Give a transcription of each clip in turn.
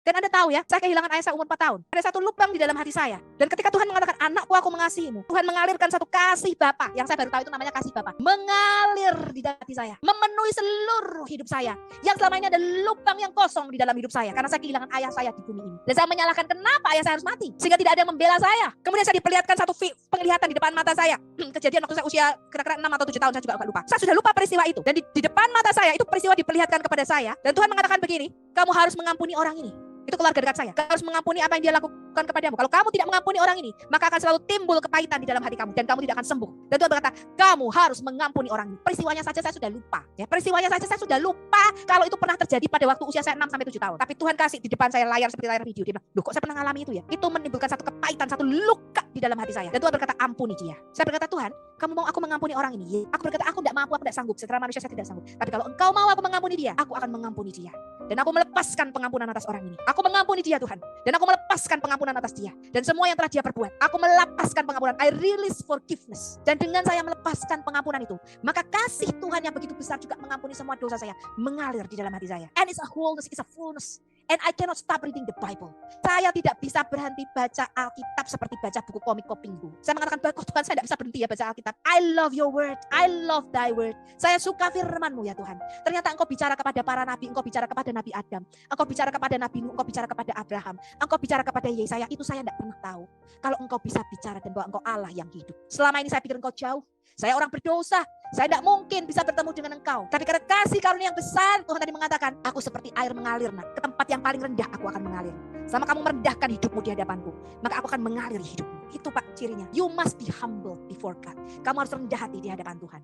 Dan Anda tahu ya, saya kehilangan ayah saya umur 4 tahun. Ada satu lubang di dalam hati saya. Dan ketika Tuhan mengatakan, anakku aku mengasihimu, Tuhan mengalirkan satu kasih Bapa, yang saya baru tahu itu namanya kasih Bapa, mengalir di hati saya, memenuhi seluruh hidup saya. Yang selama ini ada lubang yang kosong di dalam hidup saya, karena saya kehilangan ayah saya di bumi ini. Dan saya menyalahkan kenapa ayah saya harus mati, sehingga tidak ada yang membela saya. Kemudian saya diperlihatkan satu penglihatan di depan mata saya. Kejadian waktu saya usia kira-kira 6 atau 7 tahun, saya juga agak lupa. Saya sudah lupa peristiwa itu. Dan di depan mata saya, itu peristiwa diperlihatkan kepada saya. Dan Tuhan mengatakan begini, kamu harus mengampuni orang ini. Itu keluarga dekat saya. Kamu harus mengampuni apa yang dia lakukan kepadamu. Kalau kamu tidak mengampuni orang ini, maka akan selalu timbul kepahitan di dalam hati kamu. Dan kamu tidak akan sembuh. Dan Tuhan berkata, kamu harus mengampuni orang ini. Peristiwanya saja saya sudah lupa. Ya, peristiwanya saja saya sudah lupa kalau itu pernah terjadi pada waktu usia saya 6 sampai 7 tahun. Tapi Tuhan kasih di depan saya layar seperti layar video. Dia bilang, loh kok saya pernah ngalami itu ya? Itu menimbulkan satu kepahitan, satu luka di dalam hati saya. Dan Tuhan berkata, ampuni dia. Saya berkata, Tuhan, kamu mau aku mengampuni orang ini? Aku berkata, aku tidak mampu, aku tidak sanggup. Secara manusia saya tidak sanggup. Tapi kalau engkau mau aku mengampuni dia, aku akan mengampuni dia. Dan aku melepaskan pengampunan atas orang ini. Aku mengampuni dia, Tuhan. Dan aku melepaskan pengampunan atas dia. Dan semua yang telah dia perbuat, aku melepaskan pengampunan. I release forgiveness. Dan dengan saya melepaskan pengampunan itu, maka kasih Tuhan yang begitu besar juga mengampuni semua dosa saya, mengalir di dalam hati saya. And it's a wholeness, it's a fullness. And I cannot stop reading the Bible. Saya tidak bisa berhenti baca Alkitab seperti baca buku komik Kopinggu. Saya mengatakan, kok Tuhan saya tidak bisa berhenti ya baca Alkitab. I love your word. I love thy word. Saya suka firman-Mu ya Tuhan. Ternyata Engkau bicara kepada para nabi, Engkau bicara kepada Nabi Adam, Engkau bicara kepada Nabi Nuh, Engkau bicara kepada Abraham, Engkau bicara kepada Yesaya. Itu saya tidak pernah tahu. Kalau Engkau bisa bicara dan bahwa Engkau Allah yang hidup. Selama ini saya pikir Engkau jauh. Saya orang berdosa. Saya tidak mungkin bisa bertemu dengan Engkau. Tapi karena kasih karunia yang besar, Tuhan tadi mengatakan, aku seperti air mengalir, nak. Ke tempat yang paling rendah aku akan mengalir. Selama kamu merendahkan hidupmu di hadapanku, maka aku akan mengalir hidupmu. Itu Pak cirinya. You must be humble before God. Kamu harus rendah hati di hadapan Tuhan.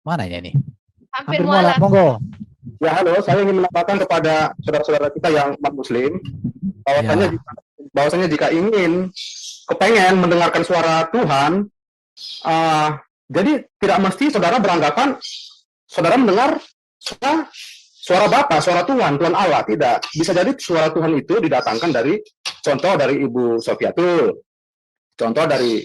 Mana ya ini? Hampir mualaf. Monggo. Ya halo, saya ingin menambahkan kepada saudara-saudara kita yang umat Muslim, bahwasanya jika ingin kepengen mendengarkan suara Tuhan, jadi tidak mesti saudara beranggapan saudara mendengar suara Bapa, suara Tuhan Allah, tidak. Bisa jadi suara Tuhan itu didatangkan dari contoh dari Ibu Sofiatul, contoh dari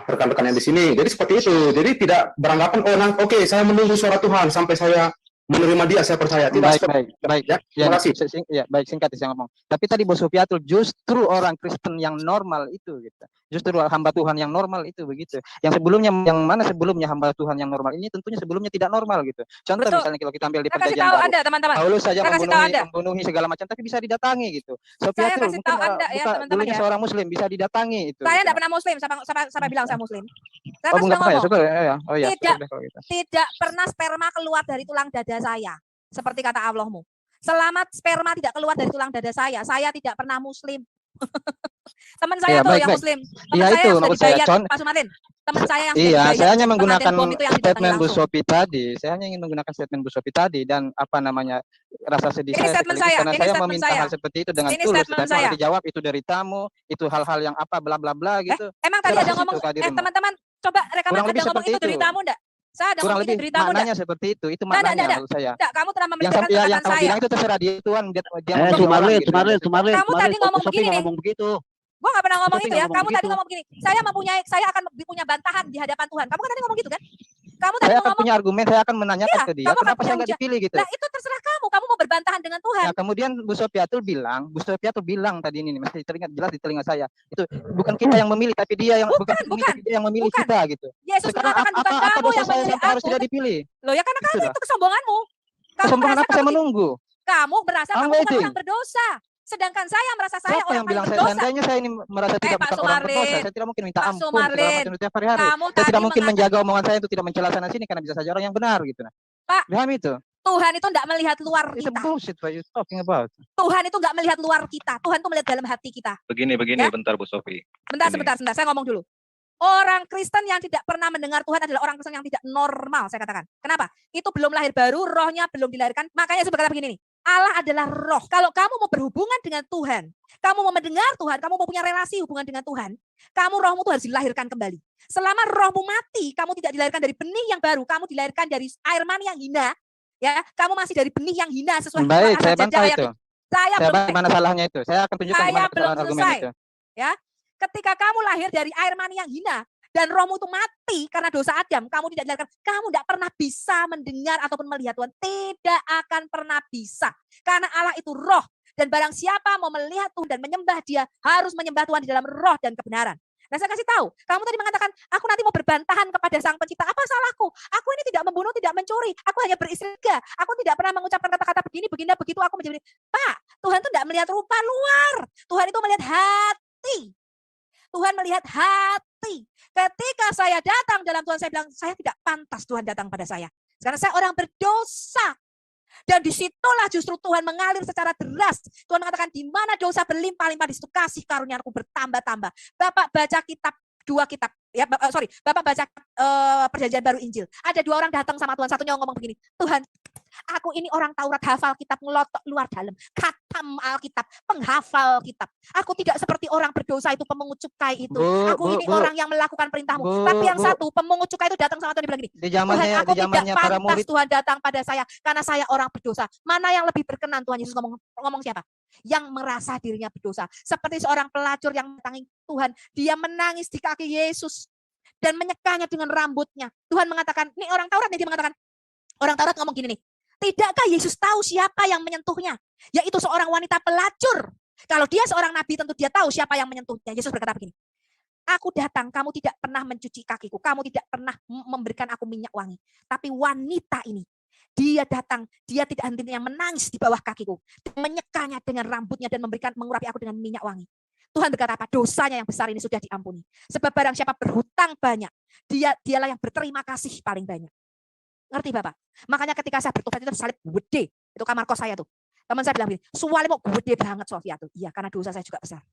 rekan-rekan yang di sini. Jadi seperti itu. Jadi tidak beranggapan oke, saya menunggu suara Tuhan sampai saya menerima dia, saya percaya. Tidak. Baik. Ya, terima kasih. Baik, singkat saya ngomong. Tapi tadi Bos Sofiatul, justru orang Kristen yang normal itu gitu. Justru hamba Tuhan yang normal itu begitu. Yang sebelumnya, yang mana sebelumnya hamba Tuhan yang normal ini tentunya sebelumnya tidak normal gitu. Contoh Betul. misalnya kalau kita ambil di Saya kasih perjanjian tahu baru. Anda, teman-teman. Paulus saja Saya kasih tahu Anda. membunuhi segala macam, tapi bisa didatangi gitu. Saya Sofiatul kasih mungkin tahu Anda ya, teman-teman dulunya ya. seorang Muslim bisa didatangi itu. Saya gitu. tidak pernah Muslim, sampai bilang saya Muslim. Saya Oh, kan enggak sudah pernah ya? ngomong, Syukur ya. Oh iya, Tidak. syukur deh kalau gitu. tidak pernah sperma keluar dari tulang dada saya. Seperti kata Allahmu. Selama sperma tidak keluar dari tulang dada saya tidak pernah Muslim. Teman saya Iya, tuh baik, yang baik. Muslim. Teman Iya, saya itu yang sudah maksud saya. dibayar, Pak Sumarlin. Teman saya yang sudah Iya, dibayar saya hanya pengantin menggunakan bom itu yang didatangi statement Bu langsung. Sophie tadi. Saya hanya ingin menggunakan statement Bu Sophie tadi dan apa namanya rasa sedih Ini saya statement sekaligus saya, karena ini saya statement meminta saya. hal seperti itu dengan Ini tulus. statement Dan saya. malah dijawab itu deritamu, itu hal-hal yang apa bla bla bla gitu. Emang tadi Saya ada rasa ngomong, situ kehadiranmu. teman-teman coba rekaman Kurang ada lebih ngomong seperti itu itu. deritamu enggak? Saya ada Kurang ngomong itu lebih deritamu enggak? maknanya seperti itu maknanya Enggak. menurut saya. Enggak, kamu telah Yang memberikan yang perkataan kamu saya. bilang itu terserah dia Tuhan, dia Sumarlin. Kamu tadi ngomong Sophie begini nih. ngomong begitu. Gua nggak pernah ngomong Sophie itu ya. ngomong Kamu tadi begitu. ngomong begini. Saya akan punya bantahan di hadapan Tuhan. Kamu kan tadi ngomong gitu kan? Kamu tadi Saya akan ngomong, punya argumen, saya akan menanyakan iya, ke dia kamu akan kenapa punya saya nggak hujah. dipilih gitu. Nah itu terserah kamu. Kamu mau berbantahan dengan Tuhan. Nah, kemudian Bu Sofiatul bilang tadi ini masih teringat jelas di telinga saya. Itu bukan kita yang memilih tapi dia yang Bukan. tapi dia yang memilih Bukan. kita gitu. Yesus Sekarang mengatakan bukan apa kamu dosa yang saya memilih sampai harus aku. tidak dipilih? Loh ya karena kamu Sudah. itu kesombonganmu. Kamu Kesombongan merasa apa saya kamu, menunggu? kamu merasa I'm kamu bukan waiting. orang berdosa. Sedangkan saya merasa saya Siapa orang yang bilang paling saya berdosa. seandainya saya ini merasa tidak Pak bukan orang berdosa, Sumarlin. saya tidak mungkin minta Pak ampun segala Sumarlin. macam setiap hari-hari. Kamu Saya tadi tidak mungkin mengatakan, menjaga omongan saya untuk tidak mencela sana sini karena bisa saja orang yang benar gitu. Nah. Pak, Paham itu? Tuhan itu enggak melihat luar It's a kita. bullshit what you talking about. Tuhan itu enggak melihat luar kita. Tuhan itu melihat dalam hati kita. Begini, Ya? bentar Bu Sophie. Sebentar. Saya ngomong dulu. Orang Kristen yang tidak pernah mendengar Tuhan adalah orang Kristen yang tidak normal, saya katakan. Kenapa? Itu belum lahir baru, rohnya belum dilahirkan. Makanya saya berkata begini nih. Allah adalah roh. Kalau kamu mau berhubungan dengan Tuhan, kamu mau mendengar Tuhan, kamu mau punya relasi hubungan dengan Tuhan, kamu rohmu itu harus dilahirkan kembali. Selama rohmu mati, kamu tidak dilahirkan dari benih yang baru, kamu dilahirkan dari air mani yang hina, Ya, kamu masih dari benih yang hina sesuai Baik, saya Al-Jajah bantah ayat itu. 7. Saya Saya belum bantah mana salahnya itu. Saya akan tunjukkan di saya mana belum kesalahan argumen selesai. itu. Ya, ketika kamu lahir dari air mani yang hina dan rohmu itu mati karena dosa Adam, kamu tidak dilakukan, kamu tidak pernah bisa mendengar ataupun melihat Tuhan, tidak akan pernah bisa. Karena Allah itu roh, dan barang siapa mau melihat Tuhan dan menyembah Dia harus menyembah Tuhan di dalam roh dan kebenaran. Nah, saya kasih tahu, kamu tadi mengatakan, aku nanti mau berbantahan kepada Sang Pencipta. Apa salahku? Aku ini tidak membunuh, tidak mencuri. Aku hanya beristri 3. Aku tidak pernah mengucapkan kata-kata begini, begitu. Aku menjadi, Pak, Tuhan itu tidak melihat rupa luar. Tuhan itu melihat hati. Tuhan melihat hati. Ketika saya datang dalam Tuhan, saya bilang, saya tidak pantas Tuhan datang pada saya. Karena saya orang berdosa. Dan disitulah justru Tuhan mengalir secara deras. Tuhan mengatakan, di mana dosa berlimpah-limpah, di situ kasih karunia-Ku bertambah-tambah. Bapak baca kitab 2 kitab. Ya, Bapak baca Perjanjian Baru Injil. Ada 2 orang datang sama Tuhan. Satunya ngomong begini, Tuhan, aku ini orang Taurat, hafal kitab, ngelotok luar dalam, khatam Alkitab, penghafal kitab. Aku tidak seperti orang berdosa itu, pemungut cukai itu. Aku ini orang yang melakukan perintah-Mu. Tapi yang satu, pemungut cukai itu datang sama Tuhan, dia bilang gini, Tuhan, aku tidak pantas Tuhan datang pada saya karena saya orang berdosa. Mana yang lebih berkenan? Tuhan Yesus ngomong siapa? Yang merasa dirinya berdosa. Seperti seorang pelacur yang mendatangi Tuhan, dia menangis di kaki Yesus dan menyekanya dengan rambutnya. Tuhan mengatakan, ini orang Taurat nih, dia mengatakan, orang Taurat ngomong gini nih, tidakkah Yesus tahu siapa yang menyentuhnya? Yaitu seorang wanita pelacur. Kalau dia seorang nabi, tentu dia tahu siapa yang menyentuhnya. Yesus berkata begini, aku datang, kamu tidak pernah mencuci kakiku, kamu tidak pernah memberikan aku minyak wangi. Tapi wanita ini, dia datang, dia tidak henti-hentinya menangis di bawah kakiku, menyekanya dengan rambutnya dan mengurapi aku dengan minyak wangi. Tuhan berkata apa? Dosanya yang besar ini sudah diampuni. Sebab barang siapa berhutang banyak, dialah yang berterima kasih paling banyak. Ngerti Bapak? Makanya ketika saya bertobat itu salib gede. Itu kamar kos saya tuh. Teman saya bilang begini, suwali mau gede banget Sofia tuh. Iya, karena dosa saya juga besar.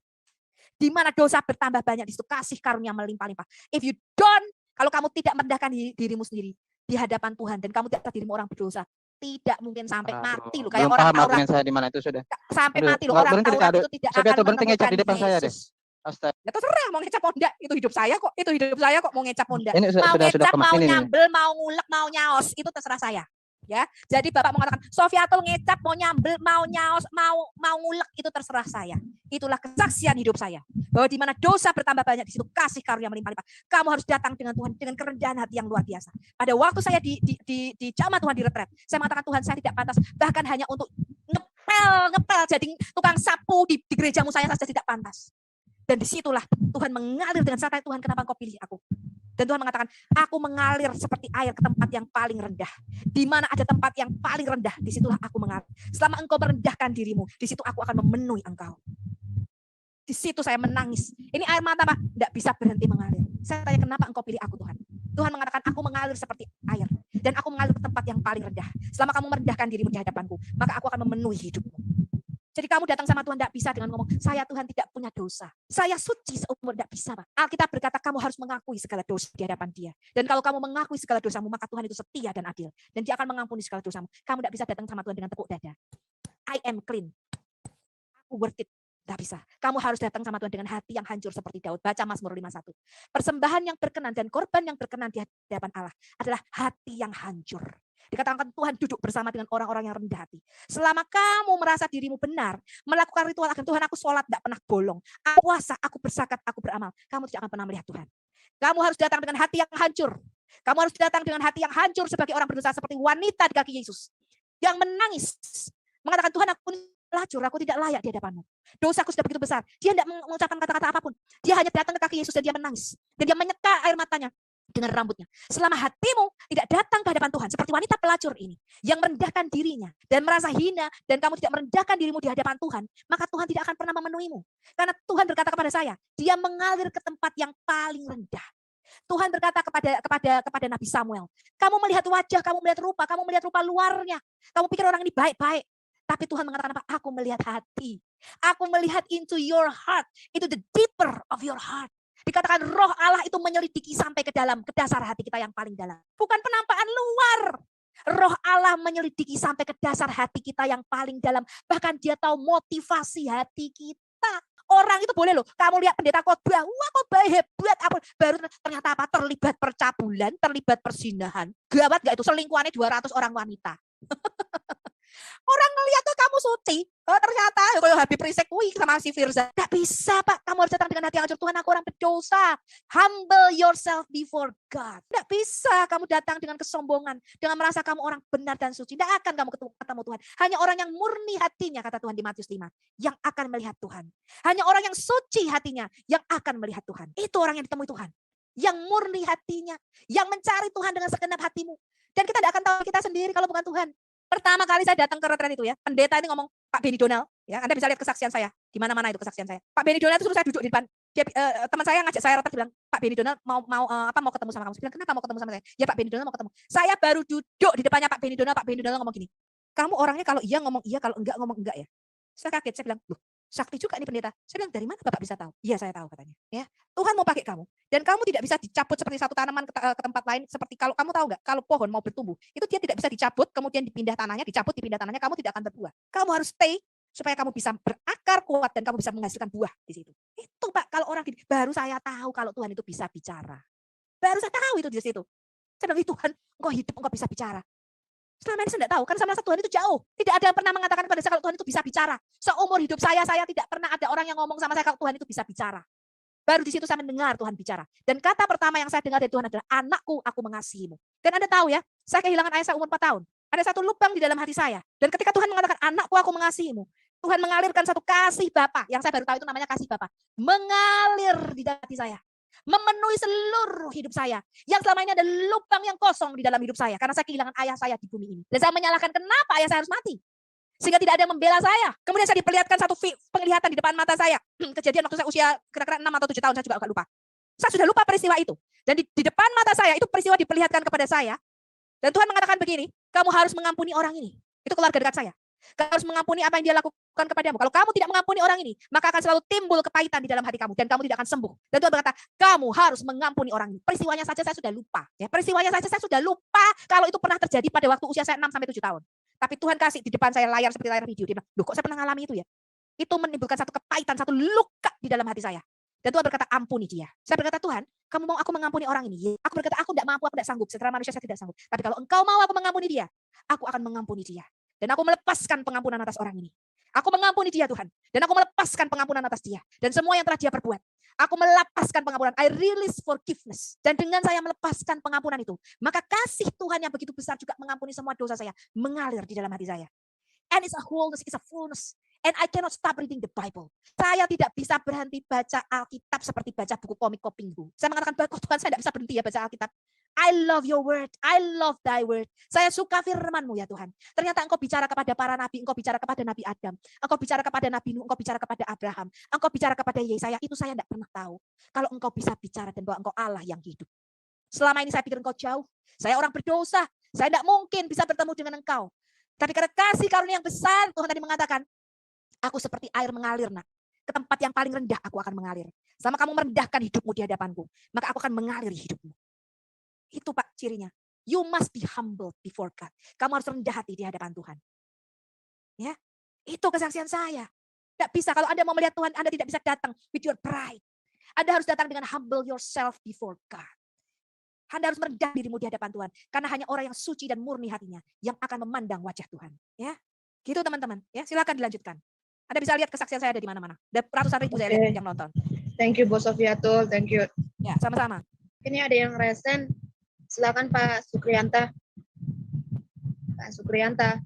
Di mana dosa bertambah banyak, di situ kasih karunia melimpah-limpah. If you don't, kalau kamu tidak merendahkan dirimu sendiri di hadapan Tuhan dan kamu tidak dirimu orang berdosa, tidak mungkin sampai mati loh. Kayak orang Taurat. Saya di mana itu sudah. Sampai mati loh. Orang Taurat itu tidak akan menemukan di depan saya deh. Astaga. Ya terserah mau ngecap mau enggak, itu hidup saya kok. Itu hidup saya kok, mau ngecap mau enggak. Ini mau ngecap, mau ini, nyambel, mau ngulek, mau nyaos, itu terserah saya. Ya. Jadi Bapak mengatakan, Sofiatul ngecap, mau nyambel, mau nyaos, mau ngulek, itu terserah saya. Itulah kesaksian hidup saya. Bahwa di mana dosa bertambah banyak, di situ kasih karunia melimpah-limpah. Kamu harus datang dengan Tuhan dengan kerendahan hati yang luar biasa. Pada waktu saya di jamaah Tuhan di retret, saya mengatakan Tuhan, saya tidak pantas, bahkan hanya untuk ngepel jadi tukang sapu di gerejamu saya saja tidak pantas. Dan disitulah Tuhan mengalir dengan santai, Tuhan kenapa Engkau pilih aku? Dan Tuhan mengatakan, aku mengalir seperti air ke tempat yang paling rendah. Di mana ada tempat yang paling rendah, disitulah aku mengalir. Selama engkau merendahkan dirimu, di situ aku akan memenuhi engkau. Di situ saya menangis. Ini air mata Pak, tidak bisa berhenti mengalir. Saya tanya, kenapa engkau pilih aku Tuhan? Tuhan mengatakan, aku mengalir seperti air. Dan aku mengalir ke tempat yang paling rendah. Selama kamu merendahkan dirimu di hadapanku, maka aku akan memenuhi hidupmu. Jadi kamu datang sama Tuhan tidak bisa dengan ngomong, saya Tuhan tidak punya dosa. Saya suci seumur, tidak bisa Pak. Alkitab berkata kamu harus mengakui segala dosa di hadapan Dia. Dan kalau kamu mengakui segala dosamu, maka Tuhan itu setia dan adil. Dan Dia akan mengampuni segala dosamu. Kamu tidak bisa datang sama Tuhan dengan tepuk dada. I am clean. Aku worth it. Tidak bisa. Kamu harus datang sama Tuhan dengan hati yang hancur seperti Daud. Baca Mazmur 51. Persembahan yang berkenan dan korban yang berkenan di hadapan Allah adalah hati yang hancur. Dikatakan Tuhan duduk bersama dengan orang-orang yang rendah hati. Selama kamu merasa dirimu benar, melakukan ritual akan Tuhan, aku sholat tidak pernah bolong. Aku puasa, aku berzakat, aku beramal. Kamu tidak akan pernah melihat Tuhan. Kamu harus datang dengan hati yang hancur. Kamu harus datang dengan hati yang hancur sebagai orang berdosa seperti wanita di kaki Yesus. Yang menangis. Mengatakan Tuhan, aku pelacur, aku tidak layak di hadapanmu. Dosaku sudah begitu besar. Dia tidak mengucapkan kata-kata apapun. Dia hanya datang ke kaki Yesus dan dia menangis. Dan dia menyeka air matanya dengan rambutnya. Selama hatimu tidak datang ke hadapan Tuhan seperti wanita pelacur ini yang merendahkan dirinya dan merasa hina dan kamu tidak merendahkan dirimu di hadapan Tuhan, maka Tuhan tidak akan pernah memenuhimu. Karena Tuhan berkata kepada saya, Dia mengalir ke tempat yang paling rendah. Tuhan berkata kepada Nabi Samuel, kamu melihat wajah, kamu melihat rupa luarnya. Kamu pikir orang ini baik-baik. Tapi Tuhan mengatakan apa? Aku melihat hati. Aku melihat into your heart, into the deeper of your heart. Dikatakan roh Allah itu menyelidiki sampai ke dalam, ke dasar hati kita yang paling dalam. Bukan penampakan luar. Roh Allah menyelidiki sampai ke dasar hati kita yang paling dalam. Bahkan Dia tahu motivasi hati kita. Orang itu boleh loh, kamu lihat pendeta khotbah, wah khotbah hebat, apa baru ternyata apa? Terlibat percabulan, terlibat persinahan. Gawat gak itu? Selingkuhannya 200 orang wanita. Orang ngeliat tuh kamu suci, ternyata kalau Habib Rizik sama si Firza. Gak bisa Pak, kamu harus datang dengan hati yang hancur. Tuhan, aku orang berdosa. Humble yourself before God. Gak bisa kamu datang dengan kesombongan, dengan merasa kamu orang benar dan suci. Gak akan kamu ketemu Tuhan. Hanya orang yang murni hatinya, kata Tuhan di Matius 5, yang akan melihat Tuhan. Hanya orang yang suci hatinya, yang akan melihat Tuhan. Itu orang yang ditemui Tuhan. Yang murni hatinya, yang mencari Tuhan dengan segenap hatimu. Dan kita tidak akan tahu kita sendiri kalau bukan Tuhan. Pertama kali saya datang ke retret itu ya, pendeta ini ngomong, Pak Benny Donald, ya, Anda bisa lihat kesaksian saya, di mana-mana itu kesaksian saya. Pak Benny Donald itu suruh saya duduk di depan, teman saya ngajak saya retret, bilang, Pak Benny Donald mau ketemu sama kamu. Saya bilang, kenapa mau ketemu sama saya? Ya Pak Benny Donald mau ketemu. Saya baru duduk di depannya Pak Benny Donald ngomong gini, kamu orangnya kalau iya ngomong iya, kalau enggak ngomong enggak ya. Saya kaget, saya bilang, loh, sakti juga nih pendeta. Saya bilang, dari mana Bapak bisa tahu? Iya saya tahu katanya. Ya, Tuhan mau pakai kamu. Dan kamu tidak bisa dicabut seperti satu tanaman ke tempat lain. Seperti kalau kamu tahu nggak, kalau pohon mau bertumbuh, itu dia tidak bisa dicabut, kemudian dipindah tanahnya, kamu tidak akan berbuah. Kamu harus stay supaya kamu bisa berakar kuat dan kamu bisa menghasilkan buah di situ. Itu Pak, kalau orang gini, baru saya tahu kalau Tuhan itu bisa bicara. Baru saya tahu itu di situ. Saya bilang, Tuhan, engkau hidup, engkau bisa bicara. Selama ini saya tidak tahu, karena saya merasa Tuhan itu jauh. Tidak ada yang pernah mengatakan kepada saya kalau Tuhan itu bisa bicara. Seumur hidup saya tidak pernah ada orang yang ngomong sama saya kalau Tuhan itu bisa bicara. Baru di situ saya mendengar Tuhan bicara. Dan kata pertama yang saya dengar dari Tuhan adalah, anakku, aku mengasihimu. Dan Anda tahu ya, saya kehilangan ayah saya umur 4 tahun. Ada satu lubang di dalam hati saya. Dan ketika Tuhan mengatakan, anakku, aku mengasihimu, Tuhan mengalirkan satu kasih Bapa, yang saya baru tahu itu namanya kasih Bapa, mengalir di hati saya. Memenuhi seluruh hidup saya. Yang selama ini ada lubang yang kosong di dalam hidup saya. Karena saya kehilangan ayah saya di bumi ini. Dan saya menyalahkan kenapa ayah saya harus mati. Sehingga tidak ada yang membela saya. Kemudian saya diperlihatkan satu penglihatan di depan mata saya. Kejadian waktu saya usia kira-kira 6 atau 7 tahun, saya juga agak lupa. Saya sudah lupa peristiwa itu. Dan di depan mata saya, itu peristiwa diperlihatkan kepada saya. Dan Tuhan mengatakan begini, kamu harus mengampuni orang ini. Itu keluarga dekat saya. Kamu harus mengampuni apa yang dia lakukan kepadamu. Kalau kamu tidak mengampuni orang ini, maka akan selalu timbul kepahitan di dalam hati kamu. Dan kamu tidak akan sembuh. Dan Tuhan berkata, kamu harus mengampuni orang ini. Peristiwanya saja saya sudah lupa. Ya, peristiwanya saja saya sudah lupa kalau itu pernah terjadi pada waktu usia saya 6-7 tahun. Tapi Tuhan kasih di depan saya layar seperti layar video. Dia bilang, loh kok saya pernah ngalami itu ya? Itu menimbulkan satu kepahitan, satu luka di dalam hati saya. Dan Tuhan berkata, ampuni dia. Saya berkata, Tuhan, kamu mau aku mengampuni orang ini? Aku berkata, aku tidak mampu, aku tidak sanggup. Secara manusia saya tidak sanggup. Tapi kalau engkau mau aku mengampuni dia, aku akan mengampuni dia. Dan aku melepaskan pengampunan atas orang ini. Aku mengampuni dia Tuhan. Dan aku melepaskan pengampunan atas dia. Dan semua yang telah dia perbuat. Aku melepaskan pengampunan. I release forgiveness. Dan dengan saya melepaskan pengampunan itu, maka kasih Tuhan yang begitu besar juga mengampuni semua dosa saya. Mengalir di dalam hati saya. And it's a wholeness, it's a fullness. And I cannot stop reading the Bible. Saya tidak bisa berhenti baca Alkitab seperti baca buku komik Kopinggu. Saya mengatakan, Tuhan saya tidak bisa berhenti ya baca Alkitab. I love your word. I love thy word. Saya suka firman-Mu ya Tuhan. Ternyata Engkau bicara kepada para nabi, Engkau bicara kepada Nabi Adam, Engkau bicara kepada Nabi Nuh, Engkau bicara kepada Abraham, Engkau bicara kepada Yesaya. Itu saya tidak pernah tahu. Kalau Engkau bisa bicara dan bahwa Engkau Allah yang hidup. Selama ini saya pikir Engkau jauh. Saya orang berdosa. Saya tidak mungkin bisa bertemu dengan Engkau. Tapi karena kasih karunia yang besar, Tuhan tadi mengatakan, aku seperti air mengalir nak. Ke tempat yang paling rendah aku akan mengalir. Sama kamu merendahkan hidupmu di hadapanku, maka aku akan mengalir hidupmu. Itu Pak cirinya. You must be humble before God. Kamu harus rendah hati di hadapan Tuhan. Ya, itu kesaksian saya. Tidak bisa, kalau Anda mau melihat Tuhan, Anda tidak bisa datang with your pride. Anda harus datang dengan humble yourself before God. Anda harus merendah dirimu di hadapan Tuhan. Karena hanya orang yang suci dan murni hatinya yang akan memandang wajah Tuhan. Ya, gitu teman-teman. Ya, silakan dilanjutkan. Anda bisa lihat kesaksian saya ada di mana-mana. Ada ratusan ribu saya lihat yang nonton. Thank you, Bos Sofiatul. Thank you. Ya, sama-sama. Ini ada yang resen. Silakan Pak Sukrianta. Pak Sukrianta.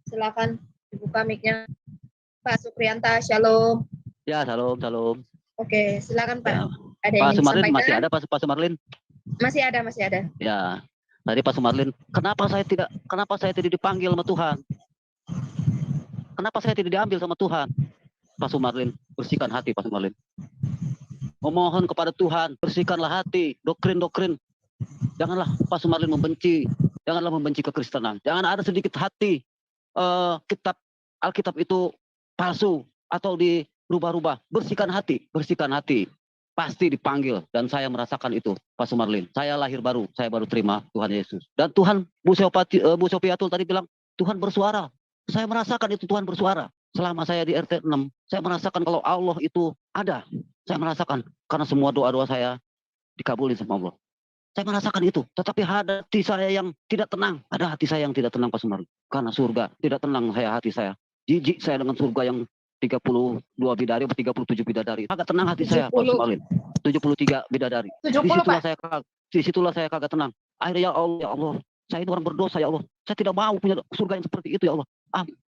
Silakan dibuka mic-nya. Pak Sukrianta, shalom. Ya, shalom. Oke, silakan Pak. Ya. Ada Pak yang Sumarlin disampaikan? masih ada, Pak Sumarlin? Masih ada. Ya. Tadi Pak Sumarlin, kenapa saya tidak dipanggil sama Tuhan? Kenapa saya tidak diambil sama Tuhan? Pak Sumarlin, bersihkan hati Pak Sumarlin. Memohon kepada Tuhan, bersihkanlah hati, doktrin. Janganlah Pak Sumarlin membenci, janganlah membenci kekristenan. Jangan ada sedikit hati Alkitab itu palsu atau dirubah-rubah. Bersihkan hati. Pasti dipanggil dan saya merasakan itu Pak Sumarlin. Saya lahir baru, saya baru terima Tuhan Yesus. Dan Tuhan, Bu Sofiatul tadi bilang, Tuhan bersuara. Saya merasakan itu Tuhan bersuara. Selama saya di RT 6, saya merasakan kalau Allah itu ada. Saya merasakan karena semua doa-doa saya dikabulin sama Allah. Saya merasakan itu. Tetapi hati saya yang tidak tenang. Ada hati saya yang tidak tenang Pak Sumarlin. Karena surga tidak tenang hati saya. Jijik saya dengan surga yang 32 bidadari atau 37 bidadari. Agak tenang hati saya Pak 70. Sumarlin. 73 bidadari. 70, Pak. Disitulah saya kagak tenang. Akhirnya ya Allah, saya ini orang berdosa ya Allah. Saya tidak mau punya surga yang seperti itu ya Allah.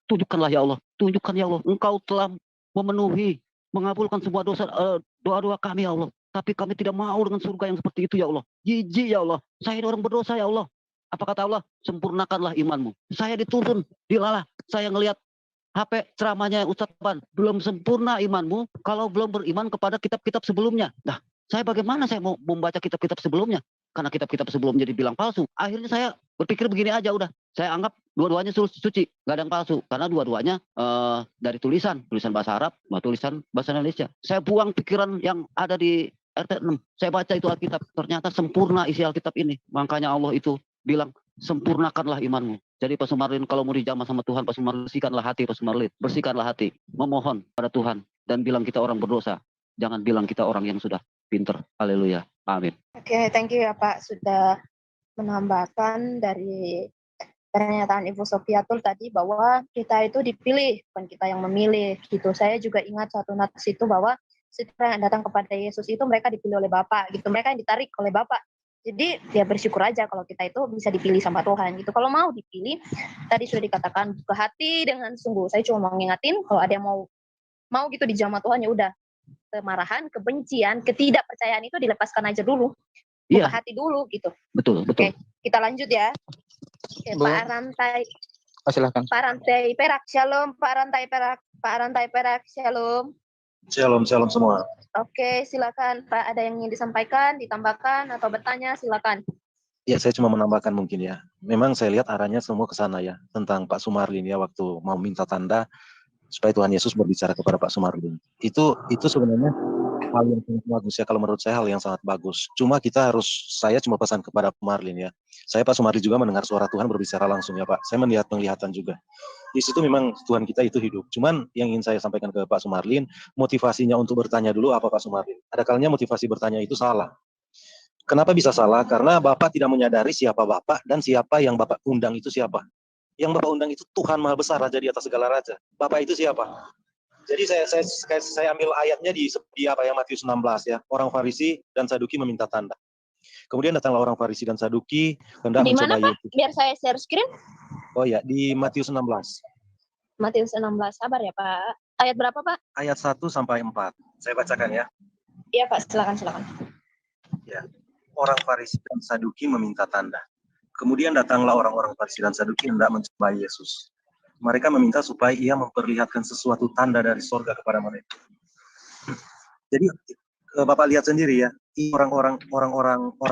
Tunjukkanlah ya Allah. Tunjukkan ya Allah. Engkau telah memenuhi, mengabulkan semua doa-doa kami ya Allah. Tapi kami tidak mau dengan surga yang seperti itu ya Allah. Jijik ya Allah. Saya ini orang berdosa ya Allah. Apa kata Allah? Sempurnakanlah imanmu. Saya diturun, dilalah. Saya ngelihat HP ceramahnya Ustadz Ban. Belum sempurna imanmu kalau belum beriman kepada kitab-kitab sebelumnya. Nah, saya bagaimana saya mau membaca kitab-kitab sebelumnya? Karena kitab-kitab sebelumnya dibilang palsu. Akhirnya saya berpikir begini aja udah. Saya anggap dua-duanya suci. Gak ada yang palsu. Karena dua-duanya dari tulisan bahasa Arab, tulisan bahasa Indonesia. Saya buang pikiran yang ada di RT 6. Saya baca itu Alkitab. Ternyata sempurna isi Alkitab ini. Makanya Allah itu bilang, sempurnakanlah imanmu. Jadi Pak Sumarlin kalau mau dijamah sama Tuhan, Pak Sumarlin bersihkanlah hati Pak Sumarlin. Bersihkanlah hati. Memohon pada Tuhan. Dan bilang kita orang berdosa. Jangan bilang kita orang yang sudah pinter. Haleluya. Amin. Oke, thank you ya Pak sudah menambahkan dari pernyataan Ibu Sofiatul tadi bahwa kita itu dipilih, bukan kita yang memilih gitu. Saya juga ingat satu nats itu bahwa setiap yang datang kepada Yesus itu mereka dipilih oleh Bapa gitu. Mereka yang ditarik oleh Bapa. Jadi ya bersyukur aja kalau kita itu bisa dipilih sama Tuhan gitu. Kalau mau dipilih, tadi sudah dikatakan buka hati dengan sungguh. Saya cuma mau ngingatin kalau ada yang mau gitu dijamah Tuhan ya udah. Kemarahan, kebencian, ketidakpercayaan itu dilepaskan aja dulu. Buka hati dulu gitu. Betul. Oke, kita lanjut ya. Oke, Bu. Pak Rantai. Silakan. Pak Rantai Perak, shalom. Pak Rantai Perak, shalom. Shalom semua. Oke, silakan Pak. Ada yang ingin disampaikan, ditambahkan atau bertanya, silakan. Ya, saya cuma menambahkan mungkin ya. Memang saya lihat arahnya semua ke sana ya, tentang Pak Sumarlin ya, waktu mau minta tanda supaya Tuhan Yesus berbicara kepada Pak Sumarlin. Itu sebenarnya hal yang sangat bagus ya, kalau menurut saya hal yang sangat bagus. Saya cuma pesan kepada Pak Sumarlin ya. Saya Pak Sumarlin juga mendengar suara Tuhan berbicara langsung ya Pak. Saya melihat penglihatan juga. Di situ memang Tuhan kita itu hidup. Cuman yang ingin saya sampaikan ke Pak Sumarlin, motivasinya untuk bertanya dulu apa Pak Sumarlin. Ada kalanya motivasi bertanya itu salah. Kenapa bisa salah? Karena Bapak tidak menyadari siapa Bapak dan siapa yang Bapak undang itu siapa. Yang Bapak undang itu Tuhan Maha Besar, Raja di atas segala raja. Bapak itu siapa? Jadi saya ambil ayatnya di Matius 16 ya. Orang Farisi dan Saduki meminta tanda. Kemudian datanglah orang Farisi dan Saduki hendak Di mana mencoba Pak? Biar saya share screen. Oh ya, di Matius 16. Matius 16, sabar ya Pak. Ayat berapa Pak? Ayat 1 sampai 4. Saya bacakan ya. Iya Pak, silakan. Ya. Orang Farisi dan Saduki meminta tanda. Kemudian datanglah orang-orang Farisi dan Saduki hendak mencoba Yesus. Mereka meminta supaya ia memperlihatkan sesuatu tanda dari sorga kepada mereka. Jadi Bapak lihat sendiri ya, orang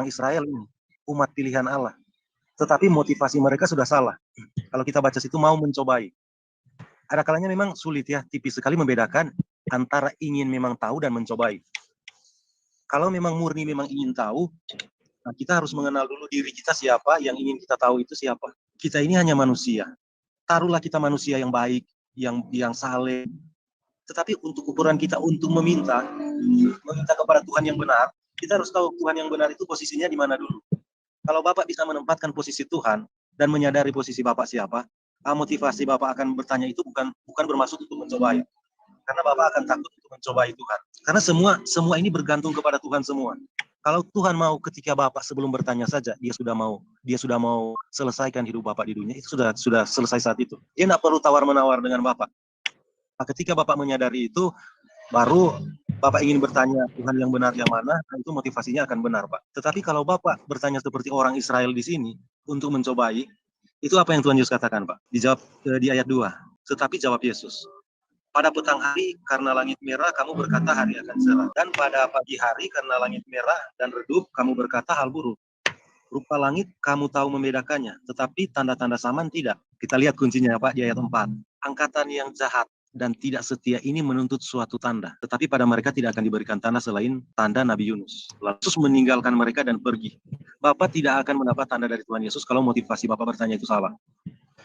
Israel ini umat pilihan Allah. Tetapi motivasi mereka sudah salah. Kalau kita baca situ mau mencobai. Ada kalanya memang sulit ya, tipis sekali membedakan antara ingin memang tahu dan mencobai. Kalau memang murni memang ingin tahu, nah kita harus mengenal dulu diri kita siapa, yang ingin kita tahu itu siapa. Kita ini hanya manusia. Taruhlah kita manusia yang baik, yang saleh. Tetapi untuk ukuran kita untuk meminta kepada Tuhan yang benar, kita harus tahu Tuhan yang benar itu posisinya di mana dulu. Kalau Bapak bisa menempatkan posisi Tuhan dan menyadari posisi Bapak siapa, motivasi Bapak akan bertanya itu bukan bermaksud untuk mencobai. Karena Bapak akan takut untuk mencobai Tuhan. Karena semua ini bergantung kepada Tuhan semua. Kalau Tuhan mau ketika Bapak sebelum bertanya saja, dia sudah mau selesaikan hidup Bapak di dunia, itu sudah selesai saat itu. Dia tidak perlu tawar-menawar dengan Bapak. Nah, ketika Bapak menyadari itu, baru Bapak ingin bertanya Tuhan yang benar yang mana, nah itu motivasinya akan benar, Pak. Tetapi kalau Bapak bertanya seperti orang Israel di sini, untuk mencobai, itu apa yang Tuhan Yesus katakan, Pak? Dijawab di ayat 2. Tetapi jawab Yesus, pada petang hari karena langit merah kamu berkata hari akan cerah. Dan pada pagi hari karena langit merah dan redup kamu berkata hal buruk. Rupa langit kamu tahu membedakannya, tetapi tanda-tanda zaman tidak. Kita lihat kuncinya Pak di ayat 4. Angkatan yang jahat dan tidak setia ini menuntut suatu tanda. Tetapi pada mereka tidak akan diberikan tanda selain tanda Nabi Yunus. Lalu Yesus meninggalkan mereka dan pergi. Bapak tidak akan mendapat tanda dari Tuhan Yesus kalau motivasi Bapak bertanya itu salah.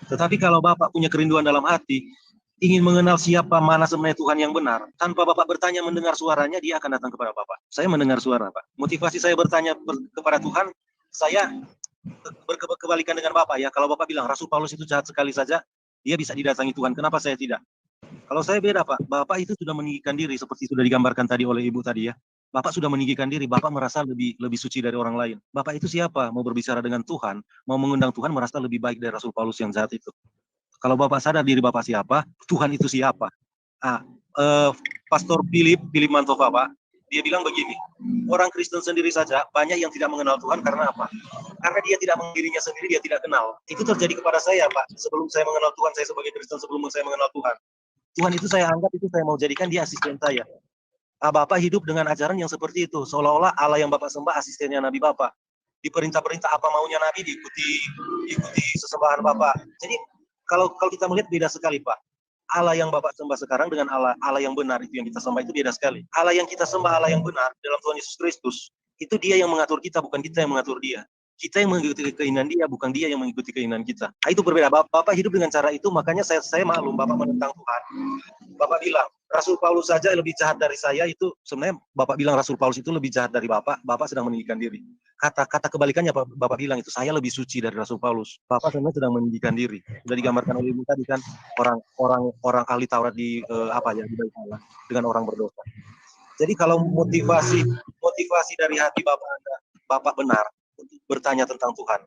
Tetapi kalau Bapak punya kerinduan dalam hati, ingin mengenal siapa mana sebenarnya Tuhan yang benar, tanpa Bapak bertanya mendengar suaranya, dia akan datang kepada Bapak. Saya mendengar suara Pak. Motivasi saya bertanya kepada Tuhan saya berkebalikan dengan Bapak ya. Kalau Bapak bilang Rasul Paulus itu jahat sekali saja, dia bisa didatangi Tuhan. Kenapa saya tidak? Kalau saya beda, Pak. Bapak itu sudah meninggikan diri seperti sudah digambarkan tadi oleh Ibu tadi ya. Bapak sudah meninggikan diri, Bapak merasa lebih suci dari orang lain. Bapak itu siapa? Mau berbicara dengan Tuhan, mau mengundang Tuhan, merasa lebih baik dari Rasul Paulus yang jahat itu. Kalau Bapak sadar diri Bapak siapa, Tuhan itu siapa? Pastor Philip Mantova, Pak, dia bilang begini, orang Kristen sendiri saja banyak yang tidak mengenal Tuhan karena apa? Karena dia tidak mengenal dirinya sendiri, dia tidak kenal. Itu terjadi kepada saya, Pak. Sebelum saya mengenal Tuhan, saya sebagai Kristen sebelum saya mengenal Tuhan. Tuhan itu saya anggap itu saya mau jadikan dia asisten saya. Bapak hidup dengan ajaran yang seperti itu, seolah-olah Allah yang Bapak sembah asistennya Nabi Bapak. Diperintah-perintah apa maunya Nabi diikuti sesembahan Bapak. Jadi kalau kita melihat beda sekali, Pak. Allah yang Bapak sembah sekarang dengan Allah yang benar itu yang kita sembah itu beda sekali. Allah yang kita sembah, Allah yang benar dalam Tuhan Yesus Kristus, itu dia yang mengatur kita, bukan kita yang mengatur dia. Kita yang mengikuti keinginan dia, bukan dia yang mengikuti keinginan kita. Itu berbeda. Bapak hidup dengan cara itu, makanya saya maklum Bapak menentang Tuhan. Bapak bilang, Rasul Paulus saja lebih jahat dari saya, itu sebenarnya Bapak bilang Rasul Paulus itu lebih jahat dari Bapak sedang meninggikan diri. Kata kebalikannya Bapak bilang itu, saya lebih suci dari Rasul Paulus. Bapak sebenarnya sedang meninggikan diri. Sudah digambarkan oleh Ibu tadi kan, orang ahli Taurat di di bait Allah dengan orang berdosa. Jadi kalau motivasi dari hati Bapak benar untuk bertanya tentang Tuhan,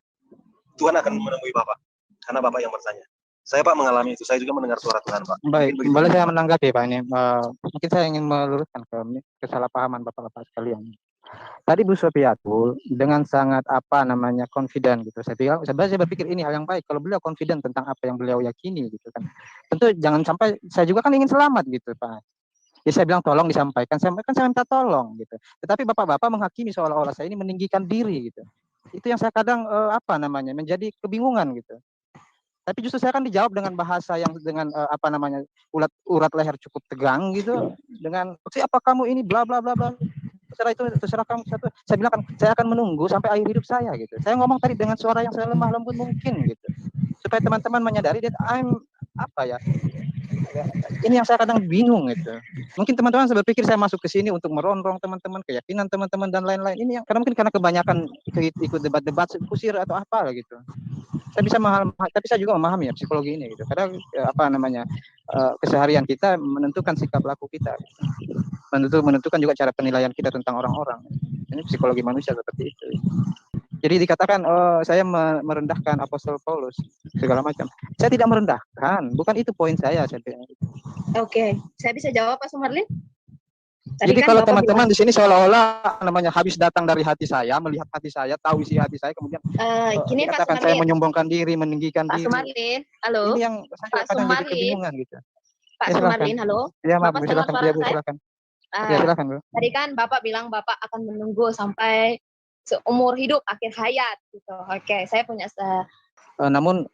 Tuhan akan menemui Bapak, karena Bapak yang bertanya. Saya Pak mengalami itu, saya juga mendengar suara Tuhan Pak. Baik, boleh saya menanggapi Pak ini. Mungkin saya ingin meluruskan kesalahpahaman Bapak-Bapak sekalian. Tadi Bu Sofiatul dengan sangat confident gitu. Sebenarnya saya berpikir ini hal yang baik kalau beliau confident tentang apa yang beliau yakini gitu kan. Tentu jangan sampai saya juga kan ingin selamat gitu Pak. Ya saya bilang tolong disampaikan, saya minta tolong gitu. Tetapi Bapak-bapak menghakimi seolah-olah saya ini meninggikan diri gitu. Itu yang saya kadang menjadi kebingungan gitu. Tapi justru saya kan dijawab dengan bahasa yang dengan urat leher cukup tegang gitu, dengan siapa kamu ini bla bla bla bla. Terserah kamu satu. Saya bilang kan saya akan menunggu sampai akhir hidup saya gitu. Saya ngomong tadi dengan suara yang saya lemah lembut mungkin gitu. Supaya teman-teman menyadari that ini yang saya kadang bingung gitu. Mungkin teman-teman saya berpikir saya masuk ke sini untuk merongrong teman-teman, keyakinan teman-teman dan lain-lain. Ini yang karena kebanyakan ikut debat-debat kusir atau apa gitu. Saya bisa tapi saya juga memahami ya psikologi ini gitu. Karena keseharian kita menentukan sikap laku kita. Menentukan juga cara penilaian kita tentang orang-orang. Ini psikologi manusia seperti itu. Jadi dikatakan saya merendahkan Apostol Paulus segala macam. Saya tidak merendahkan, bukan itu poin saya. Oke, saya bisa jawab Pak Sumarlin? Jadi kalau teman-teman di sini seolah-olah habis datang dari hati saya, melihat hati saya, tahu isi hati saya, kemudian gini Pak dikatakan saya menyombongkan diri, meninggikan Pak diri. Sumarlin, halo. Ini yang saya kadang jadi kebingungan gitu. Pak Sumarlin, halo. Ya, maaf, Bapak dengar suara saya? silakan. Ya, silakan, Bu. Tadi kan Bapak bilang Bapak akan menunggu sampai seumur hidup akhir hayat gitu. Oke, saya punya namun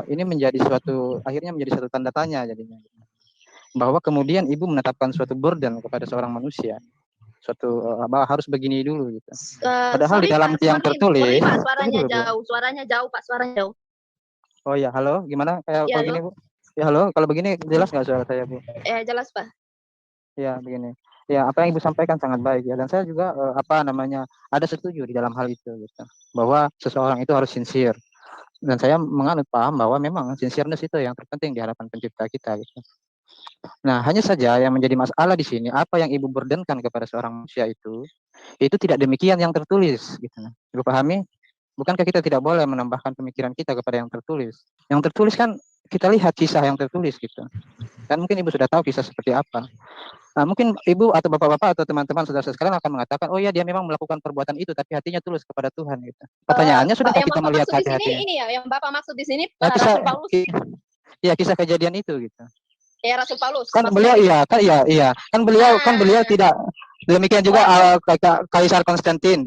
ini akhirnya menjadi suatu tanda tanya jadinya. Bahwa kemudian Ibu menetapkan suatu burden kepada seorang manusia. Harus begini dulu gitu. Padahal di dalam yang tertulis. Pak, suaranya jauh Pak, suaranya jauh. Oh ya, halo, gimana kayak ya, begini Bu? Ya halo, kalau begini jelas nggak suara saya Bu? Ya jelas Pak. Ya begini. Ya, apa yang Ibu sampaikan sangat baik ya, dan saya juga ada setuju di dalam hal itu gitu. Bahwa seseorang itu harus sincere. Dan saya paham bahwa memang sincereness itu yang terpenting di hadapan pencipta kita gitu. Nah, hanya saja yang menjadi masalah di sini apa yang Ibu burdenkan kepada seorang manusia itu tidak demikian yang tertulis gitu. Ibu pahami? Bukankah kita tidak boleh menambahkan pemikiran kita kepada yang tertulis? Yang tertulis kan kita lihat kisah yang tertulis gitu. Dan mungkin Ibu sudah tahu kisah seperti apa. Nah, mungkin Ibu atau Bapak-bapak atau teman-teman saudara sekalian akan mengatakan, oh ya dia memang melakukan perbuatan itu, tapi hatinya tulus kepada Tuhan gitu. Pertanyaannya sudahkah kita melihat hati-hatinya? Ini ya, yang Bapak maksud di sini Rasul Paulus. Iya, kisah kejadian itu gitu. Ya, Rasul Paulus. Kan beliau kan beliau tidak. Demikian juga Kaisar Konstantin,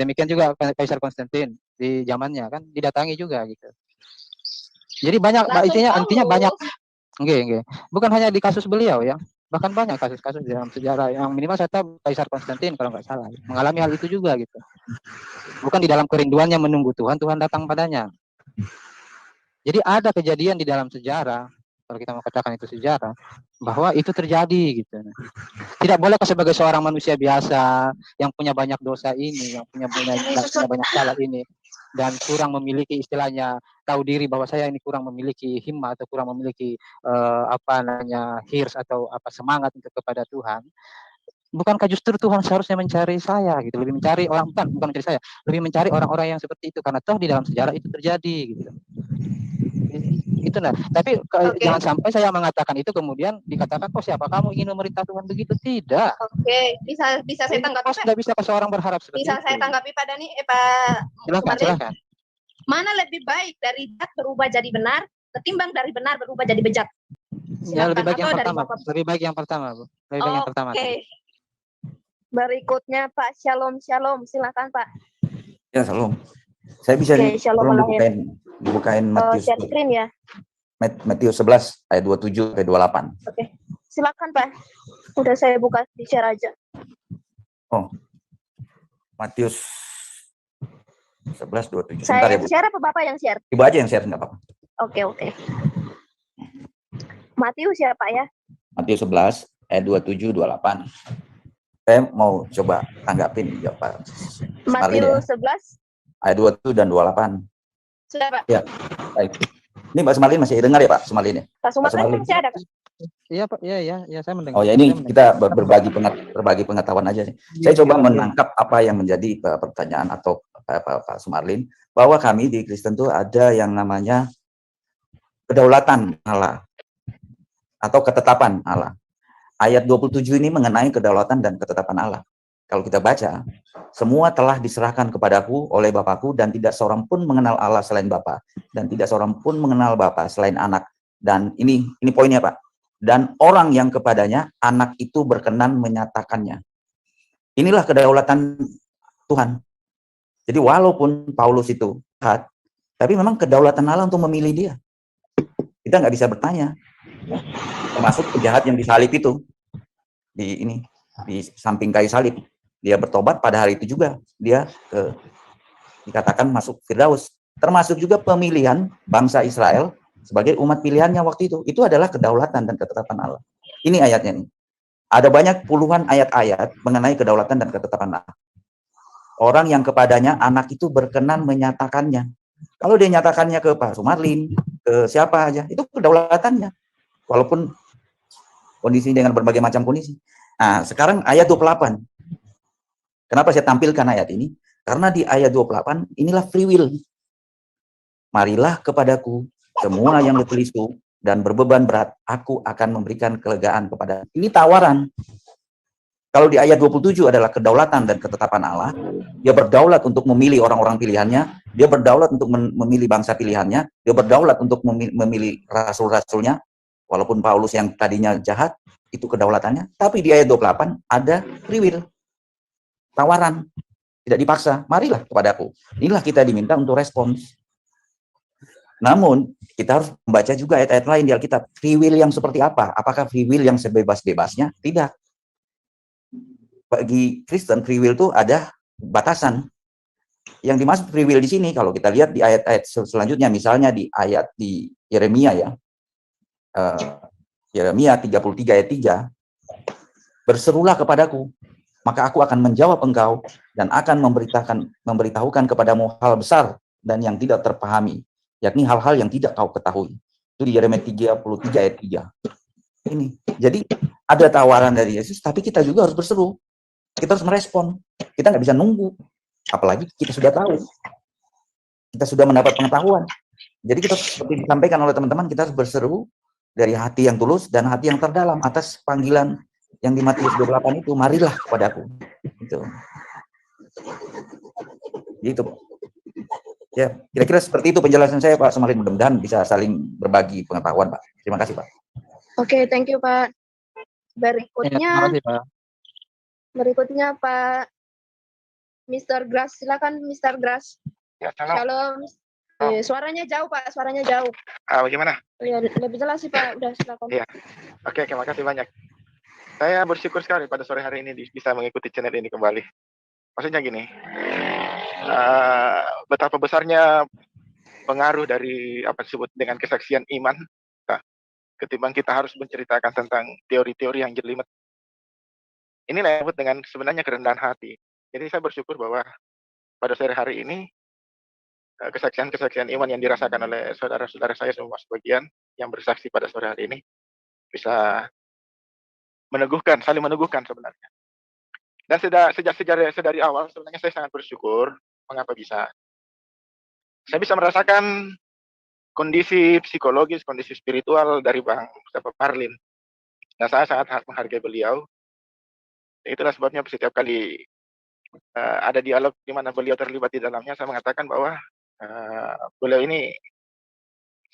di zamannya kan didatangi juga gitu. Jadi intinya banyak. Enggak. Bukan hanya di kasus beliau ya. Bahkan banyak kasus-kasus dalam sejarah yang minimal saya tahu Kaisar Konstantin kalau nggak salah mengalami hal itu juga gitu. Bukan di dalam kerinduannya menunggu Tuhan datang padanya. Jadi ada kejadian di dalam sejarah, kalau kita mau katakan itu sejarah, bahwa itu terjadi gitu. Tidak boleh sebagai seorang manusia biasa yang punya banyak dosa ini, yang punya banyak salah ini, dan kurang memiliki istilahnya tahu diri bahwa saya ini kurang memiliki himmat atau kurang memiliki hirs atau semangat untuk kepada Tuhan, bukankah justru Tuhan seharusnya mencari saya gitu, lebih mencari orang, bukan mencari saya, lebih mencari orang-orang yang seperti itu, karena toh di dalam sejarah itu terjadi gitu. Itu nah, tapi jangan sampai saya mengatakan itu kemudian dikatakan, oh siapa kamu ingin memerintah Tuhan begitu, tidak. Oke, bisa saya tanggapi Pak? Tidak bisa seorang berharap seperti Bisa itu. saya tanggapi Pak Dani, Pak Sumarlin? Silakan. Mana lebih baik dari bejat berubah jadi benar ketimbang dari benar berubah jadi bejat? Ya, lebih baik yang Atau dari pertama. Bapak? Lebih baik yang pertama, Bu. Lebih baik yang pertama. Oke. Berikutnya Pak Shalom. Silakan Pak. Ya, Shalom. Saya bisa Shalom dibukain Matius, share screen ya. Matius 11 ayat 27 ke 28. Oke. Silakan Pak. Udah saya buka di share aja. Oh. Matius 11 27. Saya Bentar ya, Bu. share apa Bapak yang share? Ibu aja yang share, enggak apa-apa. Oke. Matius ya Pak ya? Matius 11 ayat 27 28. Saya mau coba tanggapin ya Pak. Matius 11 ayat 27 dan 28. Sudah Pak? Ya. Baik. Ini Pak Sumarlin masih dengar ya Pak Sumarlin ya? Pak Sumarlin masih ada Pak? Iya Pak, iya saya mendengar. Oh ya, ini kita berbagi pengetahuan aja nih. Saya coba menangkap apa yang menjadi pertanyaan atau Pak Sumarlin, bahwa kami di Kristen itu ada yang namanya kedaulatan Allah atau ketetapan Allah. Ayat 27 ini mengenai kedaulatan dan ketetapan Allah. Kalau kita baca, semua telah diserahkan kepadaku oleh Bapakku, dan tidak seorang pun mengenal Allah selain Bapa, dan tidak seorang pun mengenal Bapa selain Anak. Dan ini poinnya Pak. Dan orang yang kepadanya Anak itu berkenan menyatakannya. Inilah kedaulatan Tuhan. Jadi walaupun Paulus itu jahat, tapi memang kedaulatan Allah untuk memilih dia. Kita nggak bisa bertanya. Termasuk penjahat yang disalib itu di samping kayu salib, dia bertobat pada hari itu juga, dia dikatakan masuk Firdaus. Termasuk juga pemilihan bangsa Israel sebagai umat pilihannya waktu itu adalah kedaulatan dan ketetapan Allah. Ini ayatnya nih. Ada banyak puluhan ayat-ayat mengenai kedaulatan dan ketetapan Allah. Orang yang kepadanya Anak itu berkenan menyatakannya. Kalau dia nyatakannya ke Pak Sumarlin, ke siapa aja, itu kedaulatannya. Walaupun kondisi dengan berbagai macam kondisi. Nah, sekarang ayat 28. Kenapa saya tampilkan ayat ini? Karena di ayat 28, inilah free will. Marilah kepadaku semua yang letih lesu dan berbeban berat, aku akan memberikan kelegaan kepada. Ini tawaran. Kalau di ayat 27 adalah kedaulatan dan ketetapan Allah, dia berdaulat untuk memilih orang-orang pilihannya, dia berdaulat untuk memilih bangsa pilihannya, dia berdaulat untuk memilih rasul-rasulnya, walaupun Paulus yang tadinya jahat, itu kedaulatannya. Tapi di ayat 28 ada free will. Tawaran. Tidak dipaksa. Marilah kepadaku. Inilah kita diminta untuk respons. Namun, kita harus membaca juga ayat-ayat lain di Alkitab. Free will yang seperti apa? Apakah free will yang sebebas-bebasnya? Tidak. Bagi Kristen, free will itu ada batasan. Yang dimaksud free will di sini, kalau kita lihat di ayat-ayat selanjutnya, misalnya di ayat di Yeremia ya, Yeremia 33 ayat 3, berserulah kepadaku, maka aku akan menjawab engkau dan akan memberitahukan kepadamu hal besar dan yang tidak terpahami, yakni hal-hal yang tidak kau ketahui. Itu di Yeremia 33 ayat 3. Ini. Jadi ada tawaran dari Yesus, tapi kita juga harus berseru. Kita harus merespon. Kita nggak bisa nunggu. Apalagi kita sudah tahu. Kita sudah mendapat pengetahuan. Jadi kita seperti disampaikan oleh teman-teman, kita harus berseru dari hati yang tulus dan hati yang terdalam atas panggilan yang di Matius 28 itu, marilah kepadaku. Gitu. Gitu, Pak. Ya, kira-kira seperti itu penjelasan saya, Pak Sumarlin. Mudah-mudahan bisa saling berbagi pengetahuan, Pak. Terima kasih, Pak. Oke, thank you, Pak. Terima kasih, Pak. Berikutnya Pak Mr. Grass. Silakan Mr. Grass. Ya, shalom. Suaranya jauh, Pak. Suaranya jauh. Bagaimana? Ya, lebih jelas sih, Pak. Udah, silakan. Iya. Oke, terima kasih banyak. Saya bersyukur sekali pada sore hari ini bisa mengikuti channel ini kembali. Maksudnya gini, betapa besarnya pengaruh dari apa disebut dengan kesaksian iman, ketimbang kita harus menceritakan tentang teori-teori yang jelimet. Ini disebut dengan sebenarnya kerendahan hati. Jadi saya bersyukur bahwa pada sore hari ini kesaksian-kesaksian iman yang dirasakan oleh saudara-saudara saya semua sebagian yang bersaksi pada sore hari ini bisa meneguhkan, saling meneguhkan sebenarnya. Dan sedari awal sebenarnya saya sangat bersyukur mengapa saya bisa merasakan kondisi psikologis, kondisi spiritual dari Bang Bapak Marlin. Nah, saya sangat menghargai beliau. Itulah sebabnya setiap kali ada dialog di mana beliau terlibat di dalamnya, saya mengatakan bahwa beliau ini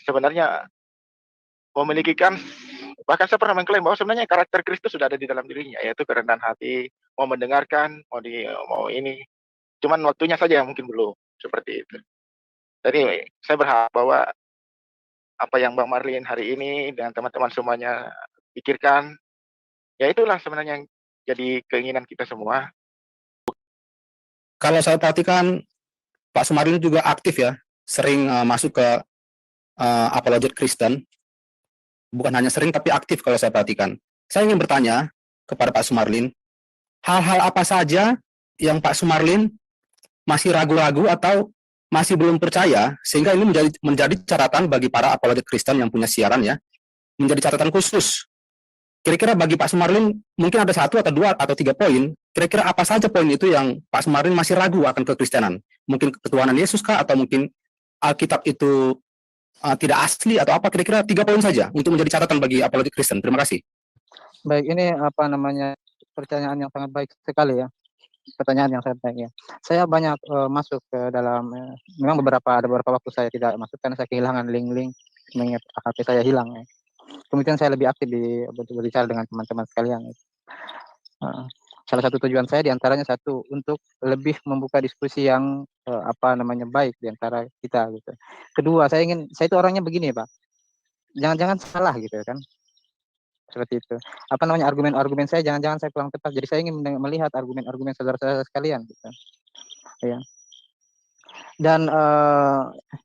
sebenarnya memiliki bahkan saya pernah mengklaim bahwa sebenarnya karakter Kristus sudah ada di dalam dirinya, yaitu kerendahan hati, mau mendengarkan, mau ini. Cuman waktunya saja yang mungkin belum, seperti itu. Jadi saya berharap bahwa apa yang Bang Marlin hari ini dan teman-teman semuanya pikirkan, ya itulah sebenarnya yang jadi keinginan kita semua. Kalau saya perhatikan Pak Sumarlin juga aktif ya, sering masuk ke apologet Kristen. Bukan hanya sering tapi aktif kalau saya perhatikan. Saya ingin bertanya kepada Pak Sumarlin, hal-hal apa saja yang Pak Sumarlin masih ragu-ragu atau masih belum percaya, sehingga ini menjadi catatan bagi para apologet Kristen yang punya siaran ya, menjadi catatan khusus. Kira-kira bagi Pak Sumarlin mungkin ada 1 atau 2 atau 3 poin, kira-kira apa saja poin itu yang Pak Sumarlin masih ragu akan kekristenan? Mungkin ketuhanan Yesus kah, atau mungkin Alkitab itu tidak asli, atau apa? Kira-kira 3 poin saja untuk menjadi catatan bagi apologet Kristen. Terima kasih. Baik, ini apa namanya, pertanyaan yang sangat baik sekali ya. Pertanyaan yang sangat baik ya. Saya banyak masuk ke dalam, memang ada beberapa waktu saya tidak masuk karena saya kehilangan link-link, mengingat HP saya hilang ya. Kemudian saya lebih aktif berbicara dengan teman-teman sekalian. Salah satu tujuan saya diantaranya satu, untuk lebih membuka diskusi yang apa namanya, baik diantara kita gitu. Kedua, saya itu orangnya begini Pak, jangan-jangan salah gitu kan, seperti itu. Apa namanya, argumen-argumen saya jangan-jangan saya kurang tepat. Jadi saya ingin melihat argumen-argumen saudara-saudara sekalian gitu. Ya. Dan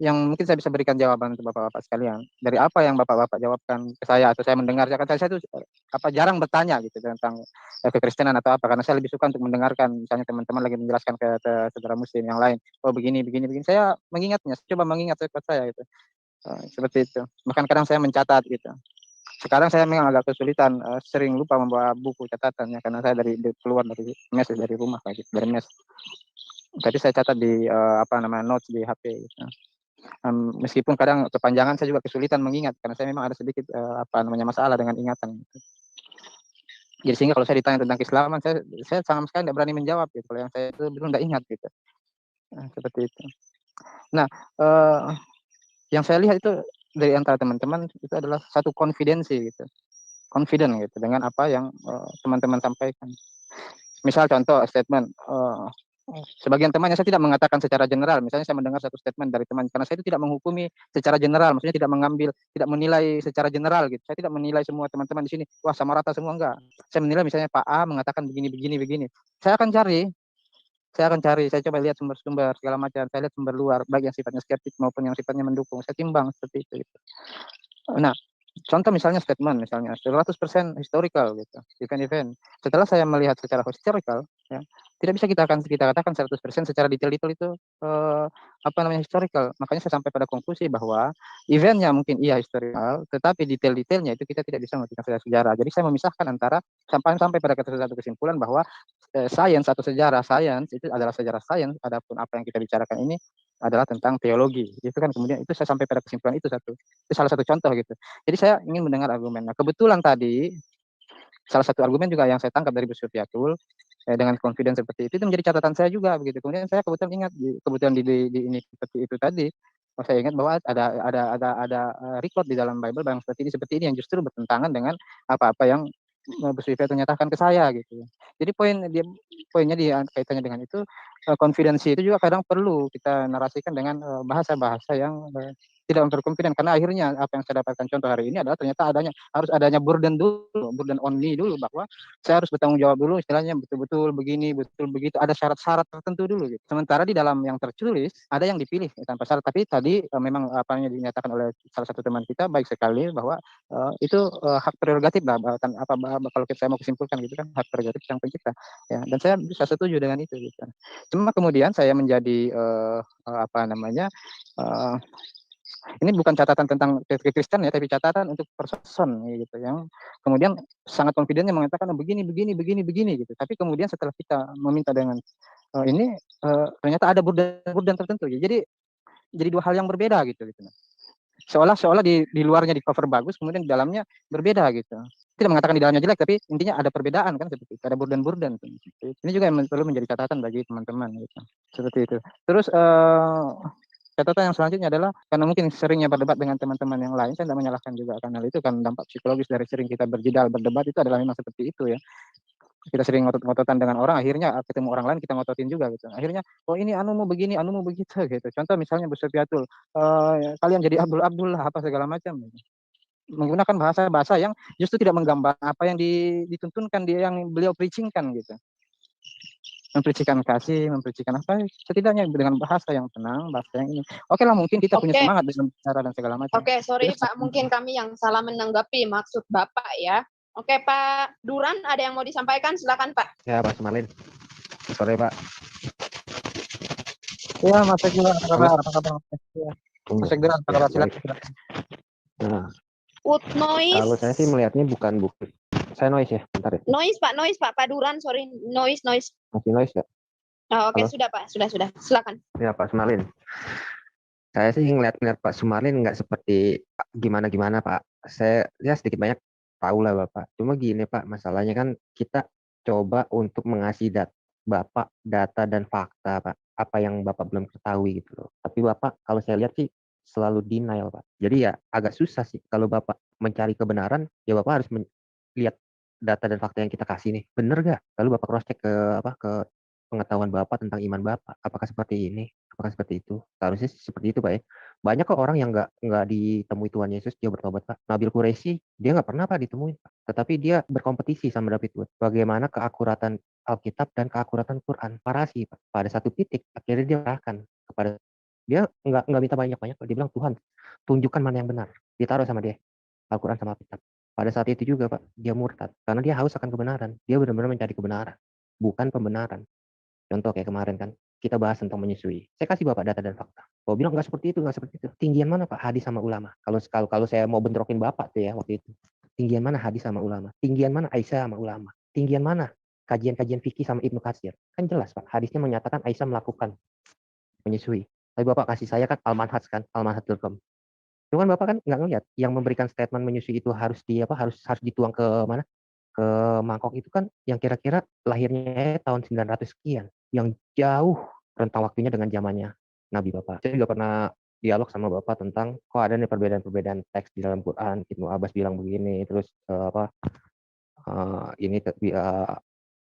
yang mungkin saya bisa berikan jawaban untuk bapak-bapak sekalian, dari apa yang bapak-bapak jawabkan ke saya atau saya mendengar, saya itu jarang bertanya gitu tentang kekristenan atau apa, karena saya lebih suka untuk mendengarkan misalnya teman-teman lagi menjelaskan ke saudara muslim yang lain, oh begini, saya mengingatnya, coba mengingat buat saya gitu. Seperti itu. Bahkan kadang saya mencatat gitu. Sekarang saya memang agak kesulitan, sering lupa membawa buku catatannya karena saya keluar dari mes, dari rumah gitu, dari mes. Tadi saya catat di notes di HP gitu. Meskipun kadang kepanjangan saya juga kesulitan mengingat karena saya memang ada sedikit masalah dengan ingatan gitu. Jadi sehingga kalau saya ditanya tentang keislaman, saya sama sekali tidak berani menjawab gitu. Kalau yang saya itu belum tidak ingat gitu. Seperti itu. Nah, yang saya lihat itu dari antara teman-teman itu adalah satu konfidensi gitu. Confident gitu dengan apa yang teman-teman sampaikan. Misal contoh statement, sebagian temannya saya tidak mengatakan secara general. Misalnya saya mendengar satu statement dari teman, karena saya itu tidak menghukumi secara general, maksudnya tidak menilai secara general gitu. Saya tidak menilai semua teman-teman di sini, wah sama rata semua, enggak. Saya menilai misalnya Pak A mengatakan begini. Saya akan cari, saya coba lihat sumber-sumber segala macam, saya lihat sumber luar, baik yang sifatnya skeptik maupun yang sifatnya mendukung. Saya timbang seperti itu gitu. Nah, contoh misalnya statement, 100% historical gitu, event-event. Setelah saya melihat secara historical, ya, tidak bisa kita katakan 100% secara detail itu historical. Makanya saya sampai pada konklusi bahwa eventnya mungkin iya historical, tetapi detail-detailnya itu kita tidak bisa mengertikan sejarah. Jadi saya memisahkan antara sampai pada satu kesimpulan bahwa sains atau sejarah sains itu adalah sejarah sains, adapun apa yang kita bicarakan ini adalah tentang teologi. Itu kan kemudian itu saya sampai pada kesimpulan itu salah satu contoh gitu. Jadi saya ingin mendengar argumen. Nah, kebetulan tadi salah satu argumen juga yang saya tangkap dari Bu Sufiatul dengan confidence seperti itu menjadi catatan saya juga begitu. Kemudian saya kebetulan ingat di ini seperti itu tadi. Saya ingat bahwa ada record di dalam Bible yang seperti ini yang justru bertentangan dengan apa yang Bu Sufiatul nyatakan ke saya gitu. Jadi poinnya kaitannya dengan itu, confidence itu juga kadang perlu kita narasikan dengan bahasa-bahasa yang tidak overconfident, karena akhirnya apa yang saya dapatkan contoh hari ini adalah ternyata harus adanya burden on me dulu, bahwa saya harus bertanggung jawab dulu, istilahnya betul-betul begini, betul begitu, ada syarat-syarat tertentu dulu gitu. Sementara di dalam yang tertulis ada yang dipilih tanpa syarat, tapi tadi memang apa yang dinyatakan oleh salah satu teman kita baik sekali bahwa itu hak prerogatif lah, bahkan kalau saya mau kesimpulkan gitu kan, hak prerogatif sang pencipta ya, dan saya bisa setuju dengan itu gitu. Cuma kemudian saya menjadi apa namanya, eh, ini bukan catatan tentang Kristen ya, tapi catatan untuk person gitu, yang kemudian sangat confident-nya mengatakan begini begini begini begini gitu. Tapi kemudian setelah kita meminta dengan ini ternyata ada burdan tertentu ya. Jadi dua hal yang berbeda gitu. Seolah di luarnya di cover bagus, kemudian di dalamnya berbeda gitu. Tidak mengatakan di dalamnya jelek, tapi intinya ada perbedaan kan seperti itu. Ada burdan-burdan. Ini juga yang perlu menjadi catatan bagi teman-teman gitu. Seperti itu. Terus catatan yang selanjutnya adalah karena mungkin seringnya berdebat dengan teman-teman yang lain, saya tidak menyalahkan juga karena itu kan dampak psikologis dari sering kita berjidal berdebat itu adalah memang seperti itu ya. Kita sering ngotot-ngototan dengan orang, akhirnya ketemu orang lain kita ngototin juga gitu. Akhirnya, oh ini anumu begini, anumu begitu gitu. Contoh misalnya Bu Sofiatul, kalian jadi Abdul lah apa segala macam. Menggunakan bahasa-bahasa yang justru tidak menggambar apa yang dituntunkan dia yang beliau preachingkan gitu. Mempercikan kasih, mempercikan apa, setidaknya dengan bahasa yang tenang, bahasa yang ini. Oke lah, mungkin kita punya semangat dalam bicara dan segala macam. Oke, sorry Pak, mungkin kami yang salah menanggapi maksud Bapak ya. Oke, Pak Duran, ada yang mau disampaikan? Silakan Pak. Ya, Pak Sumarlin. Sore, Pak. Ya, Mas Ekdura, apa kabar? Apa kabar? Ya. Mas Ekdura, apa kabar? Silakan. Nah, Noise. kalau saya sih melihatnya bukan bukti. Saya noise ya, bentar ya. Noise Pak. Pak Duran, sorry. Noise. Masih noise ya? Oh, oke, Halo? sudah Pak, sudah. Silakan. Ya, Pak Sumarlin. Saya sih ngeliat Pak Sumarlin nggak seperti gimana-gimana, Pak. Saya ya sedikit banyak tahu lah Bapak. Cuma gini Pak, masalahnya kan kita coba untuk mengasih Bapak data dan fakta Pak. Apa yang Bapak belum ketahui gitu loh. Tapi Bapak kalau saya lihat sih selalu denial Pak. Jadi ya agak susah sih kalau Bapak mencari kebenaran, ya Bapak harus lihat data dan fakta yang kita kasih nih. Bener gak? Lalu Bapak cross check ke pengetahuan Bapak tentang iman Bapak. Apakah seperti ini? Apakah seperti itu? Seharusnya seperti itu Pak ya. Banyak kok orang yang nggak ditemui Tuhan Yesus, dia bertobat Pak. Nabil Quraisy, dia nggak pernah Pak ditemuin Pak. Tetapi dia berkompetisi sama David Wood. Bagaimana keakuratan Alkitab dan keakuratan Quran. Parasi Pak. Pada satu titik, akhirnya dia serahkan kepada dia nggak minta banyak-banyak. Dia bilang, Tuhan, tunjukkan mana yang benar. Ditaruh sama dia. Al-Quran sama Alkitab. Pada saat itu juga Pak, dia murtad. Karena dia haus akan kebenaran. Dia benar-benar mencari kebenaran. Bukan pembenaran. Contoh kayak kemarin kan, kita bahas tentang menyusui. Saya kasih Bapak data dan fakta. Bapak bilang nggak seperti itu. Tinggian mana Pak hadis sama ulama? Kalau saya mau bentrokin Bapak tuh ya waktu itu. Tinggian mana hadis sama ulama? Tinggian mana Aisyah sama ulama? Tinggian mana kajian-kajian fikih sama Ibnu Katsir? Kan jelas Pak, hadisnya menyatakan Aisyah melakukan menyusui. Tapi Bapak kasih saya kan Al-Manhaj kan, almanhaj.com. Cuman Bapak kan nggak ngeliat yang memberikan statement menyusui itu harus harus dituang ke mana? Ke mangkok itu kan yang kira-kira lahirnya tahun 900 sekian, yang jauh rentang waktunya dengan zamannya Nabi Bapak. Saya juga pernah dialog sama Bapak tentang kok ada nih perbedaan-perbedaan teks di dalam Quran. Ibnu Abbas bilang begini, terus ini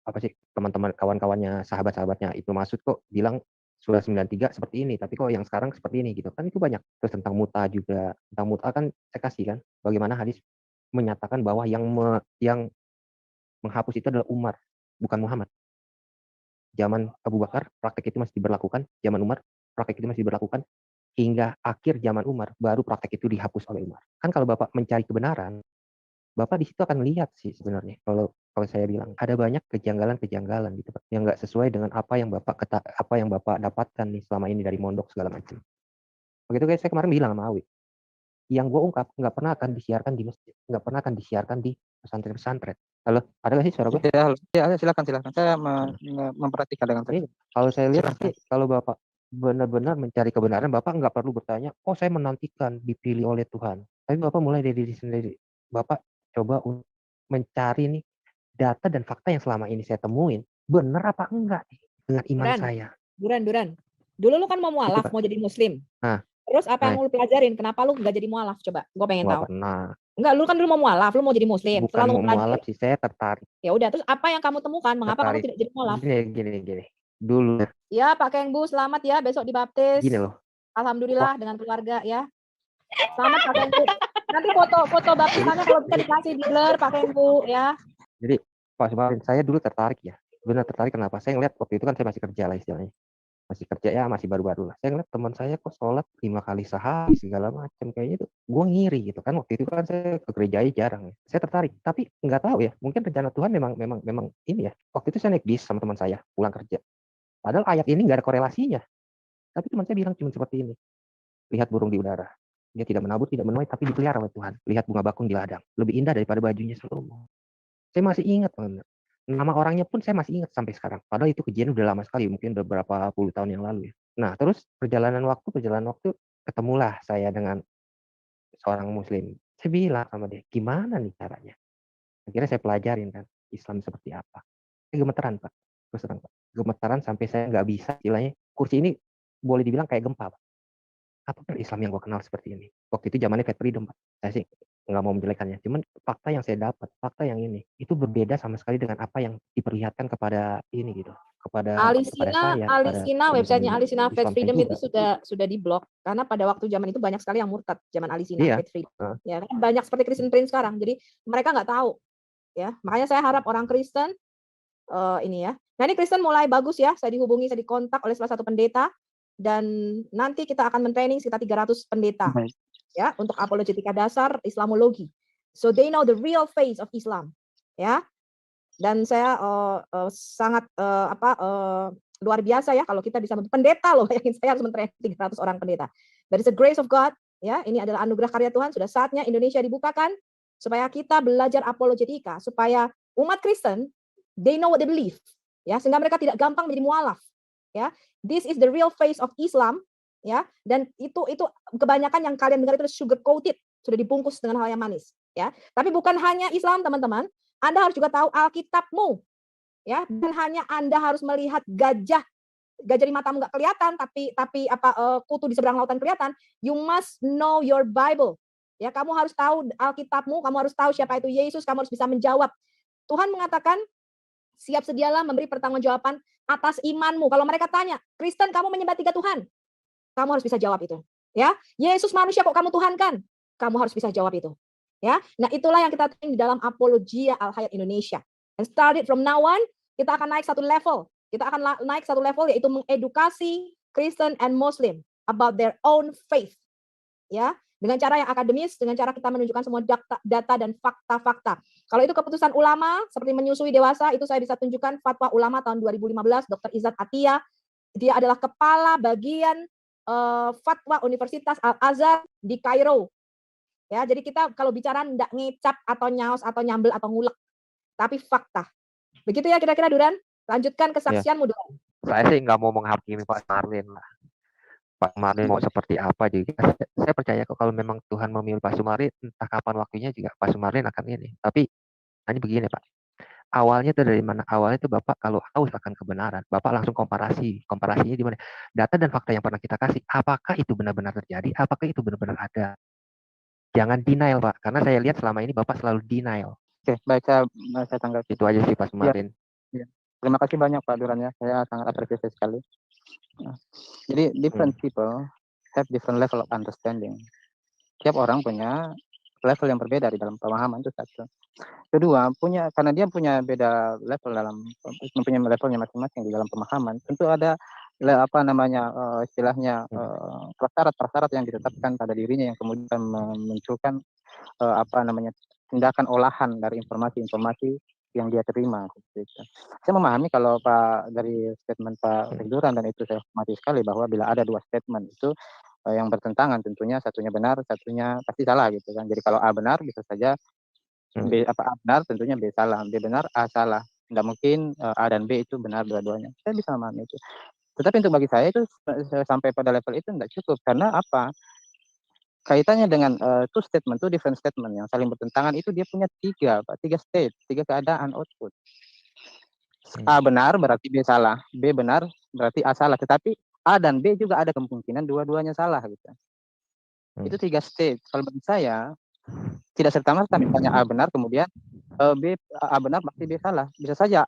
apa sih teman-teman kawan-kawannya sahabat-sahabatnya Ibnu Mas'ud kok bilang surah 93 seperti ini, tapi kok yang sekarang seperti ini gitu kan, itu banyak. Terus tentang muta juga, tentang muta kan saya kasih kan bagaimana hadis menyatakan bahwa yang menghapus itu adalah Umar, bukan Muhammad. Zaman Abu Bakar, praktek itu masih diberlakukan. Zaman Umar, praktek itu masih diberlakukan. Hingga akhir zaman Umar, baru praktek itu dihapus oleh Umar. Kan kalau Bapak mencari kebenaran, Bapak di situ akan lihat sih sebenarnya. Kalau saya bilang, ada banyak kejanggalan-kejanggalan gitu, Pak, yang nggak sesuai dengan apa yang Bapak dapatkan nih selama ini dari mondok segala macam. Begitu kayak saya kemarin bilang sama Awi, yang gue ungkap nggak pernah akan disiarkan di masjid, nggak pernah akan disiarkan di pesantren-pesantren. Halo, ada nggak sih suara gue? Ya, silakan. Saya memperhatikan dengan ini. Kalau saya lihat sih, kalau Bapak benar-benar mencari kebenaran, Bapak nggak perlu bertanya, oh saya menantikan dipilih oleh Tuhan. Tapi Bapak mulai dari diri sendiri. Bapak coba mencari nih data dan fakta yang selama ini saya temuin, benar apa enggak nih dengan iman saya. Duran. Dulu lu kan mau mualaf, mau jadi muslim. Nah, terus apa yang lu pelajarin? Kenapa lu nggak jadi mualaf? Coba, gue pengen tahu. Pernah. Enggak, lu kan dulu mau mualaf, lu mau jadi muslim. Bukan mau mualaf sih, saya tertarik. Ya udah, terus apa yang kamu temukan? Mengapa kamu tidak jadi mualaf? Gini. Dulu. Ya, Pak Kengbu, selamat ya, besok dibaptis. Gini loh. Alhamdulillah dengan keluarga ya. Selamat Pak Kengbu. Nanti foto baptisannya kalau bisa dikasih di blur Pak Kengbu ya. Jadi Pak Sumarlin, saya dulu tertarik ya. Benar tertarik kenapa? Saya ngeliat waktu itu kan saya masih kerja lah istilahnya. Masih kerja ya, masih baru-baru lah. Saya ngeliat teman saya kok sholat 5 kali sehari segala macam kayaknya tuh. Gue ngiri gitu kan. Waktu itu kan saya ke gereja jarang ya. Saya tertarik, tapi nggak tahu ya. Mungkin rencana Tuhan memang ini ya. Waktu itu saya naik bis sama teman saya pulang kerja. Padahal ayat ini nggak ada korelasinya. Tapi teman saya bilang cuma seperti ini. Lihat burung di udara. Dia tidak menabur, tidak menuai, tapi dipelihara oleh Tuhan. Lihat bunga bakung di ladang. Lebih indah daripada bajunya Salomo. Saya masih ingat, benar. Nama orangnya pun saya masih ingat sampai sekarang. Padahal itu kejadian udah lama sekali, mungkin beberapa puluh tahun yang lalu ya. Nah, terus perjalanan waktu, ketemulah saya dengan seorang muslim. Saya bilang sama dia, gimana nih caranya? Akhirnya saya pelajarin kan, Islam seperti apa. Saya gemeteran, Pak. Terus terang, Pak. Gemeteran sampai saya nggak bisa, istilahnya, kursi ini boleh dibilang kayak gempa, Pak. Apa Islam yang gue kenal seperti ini? Waktu itu zamannya Faith Freedom, Pak. Saya sih nggak mau menjelekannya. Cuman fakta yang saya dapat, fakta yang ini, itu berbeda sama sekali dengan apa yang diperlihatkan kepada ini gitu. Kepada saya, Alisina, websitenya Alisina Islam Faith saya Freedom itu juga. sudah diblok karena pada waktu zaman itu banyak sekali yang murtad, zaman Alisina Iya. Faith Freedom. Ya, kan banyak seperti Kristen Prince sekarang. Jadi mereka nggak tahu, ya. Makanya saya harap orang Kristen ini ya. Nah, ini Kristen mulai bagus ya. Saya dihubungi, saya dikontak oleh salah satu pendeta dan nanti kita akan mentraining sekitar 300 pendeta ya untuk apologetika dasar Islamologi. So they know the real face of Islam, ya. Dan saya sangat luar biasa ya kalau kita bisa pendeta loh, yang saya harus mentraining 300 orang pendeta. That is the grace of God, ya. Ini adalah anugerah karya Tuhan. Sudah saatnya Indonesia dibukakan supaya kita belajar apologetika, supaya umat Kristen they know what they believe, ya, sehingga mereka tidak gampang menjadi mualaf, ya. This is the real face of Islam, ya. Dan itu kebanyakan yang kalian dengar itu sugar coated, sudah dibungkus dengan hal yang manis, ya. Tapi bukan hanya Islam, teman-teman. Anda harus juga tahu Alkitabmu, ya. Bukan hanya Anda harus melihat gajah di matamu nggak kelihatan, tapi kutu di seberang lautan kelihatan. You must know your Bible, ya. Kamu harus tahu Alkitabmu, kamu harus tahu siapa itu Yesus, kamu harus bisa menjawab. Tuhan mengatakan, siap sedialah memberi pertanggungjawaban atas imanmu. Kalau mereka tanya, Kristen kamu menyembah 3 Tuhan, kamu harus bisa jawab itu, ya. Yesus manusia kok kamu Tuhan kan? Kamu harus bisa jawab itu, ya. Nah, itulah yang kita training di dalam Apologia Al-Hayat Indonesia. And started from now on, kita akan naik satu level. Kita akan naik satu level, yaitu mengedukasi Kristen and Muslim about their own faith, ya. Dengan cara yang akademis, dengan cara kita menunjukkan semua data dan fakta-fakta. Kalau itu keputusan ulama, seperti menyusui dewasa, itu saya bisa tunjukkan fatwa ulama tahun 2015, Dr. Izzat Atiyah. Dia adalah kepala bagian fatwa Universitas Al-Azhar di Kairo. Ya, jadi kita kalau bicara tidak ngecap atau nyaos atau nyambel atau ngulek, tapi fakta. Begitu ya kira-kira, Duran? Lanjutkan kesaksianmu, Duran. Saya sih nggak mau menghakimi Pak Marlin lah. Pak Sumarlin mau seperti apa juga. Saya percaya kok kalau memang Tuhan memilih Pak Sumarlin, entah kapan waktunya juga Pak Sumarlin akan ini. Tapi hanya begini Pak, awalnya itu dari mana? Awalnya itu Bapak kalau haus akan kebenaran, Bapak langsung komparasinya di mana? Data dan fakta yang pernah kita kasih, apakah itu benar-benar terjadi? Apakah itu benar-benar ada? Jangan denial Pak, karena saya lihat selama ini Bapak selalu denial. Oke, baik, saya tanggapi. Itu aja sih Pak Sumarlin. Ya. Terima kasih banyak Pak Duran ya, saya sangat apresiasi sekali. Jadi different people have different level of understanding. Tiap orang punya level yang berbeda di dalam pemahaman, itu satu. Kedua, karena dia punya beda level mempunyai levelnya masing-masing di dalam pemahaman. Tentu ada istilahnya prasyarat-prasyarat yang ditetapkan pada dirinya yang kemudian memunculkan tindakan olahan dari informasi-informasi yang dia terima. Saya memahami kalau dari statement Pak Duran, dan itu saya hormati sekali, bahwa bila ada 2 statement itu yang bertentangan, tentunya satunya benar, satunya pasti salah gitu kan. Jadi kalau A benar bisa saja A benar, tentunya B salah, B benar, A salah. Tidak mungkin A dan B itu benar dua-duanya. Saya bisa memahami itu. Tetapi untuk bagi saya itu sampai pada level itu tidak cukup, karena apa? Kaitannya dengan two different statement yang saling bertentangan itu dia punya 3 state, 3 keadaan output. A benar berarti B salah, B benar berarti A salah. Tetapi A dan B juga ada kemungkinan dua-duanya salah gitu. Itu 3 state. Kalau bagi saya tidak serta-merta misalnya A benar kemudian A benar berarti B salah. Bisa saja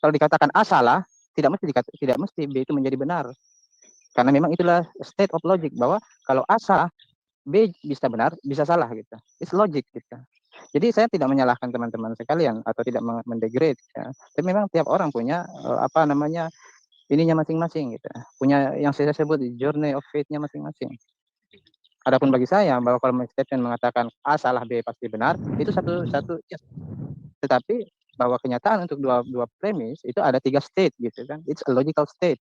kalau dikatakan A salah, tidak mesti B itu menjadi benar. Karena memang itulah state of logic, bahwa kalau A salah, B bisa benar, bisa salah gitu. It's logic gitu. Jadi saya tidak menyalahkan teman-teman sekalian atau tidak mendegrade ya. Tapi memang tiap orang punya ininya masing-masing gitu. Punya yang saya sebut journey of faith-nya masing-masing. Adapun bagi saya bahwa kalau statement mengatakan A salah B pasti benar, itu satu yes. Tetapi bahwa kenyataan untuk dua premis itu ada 3 state gitu kan. It's a logical state.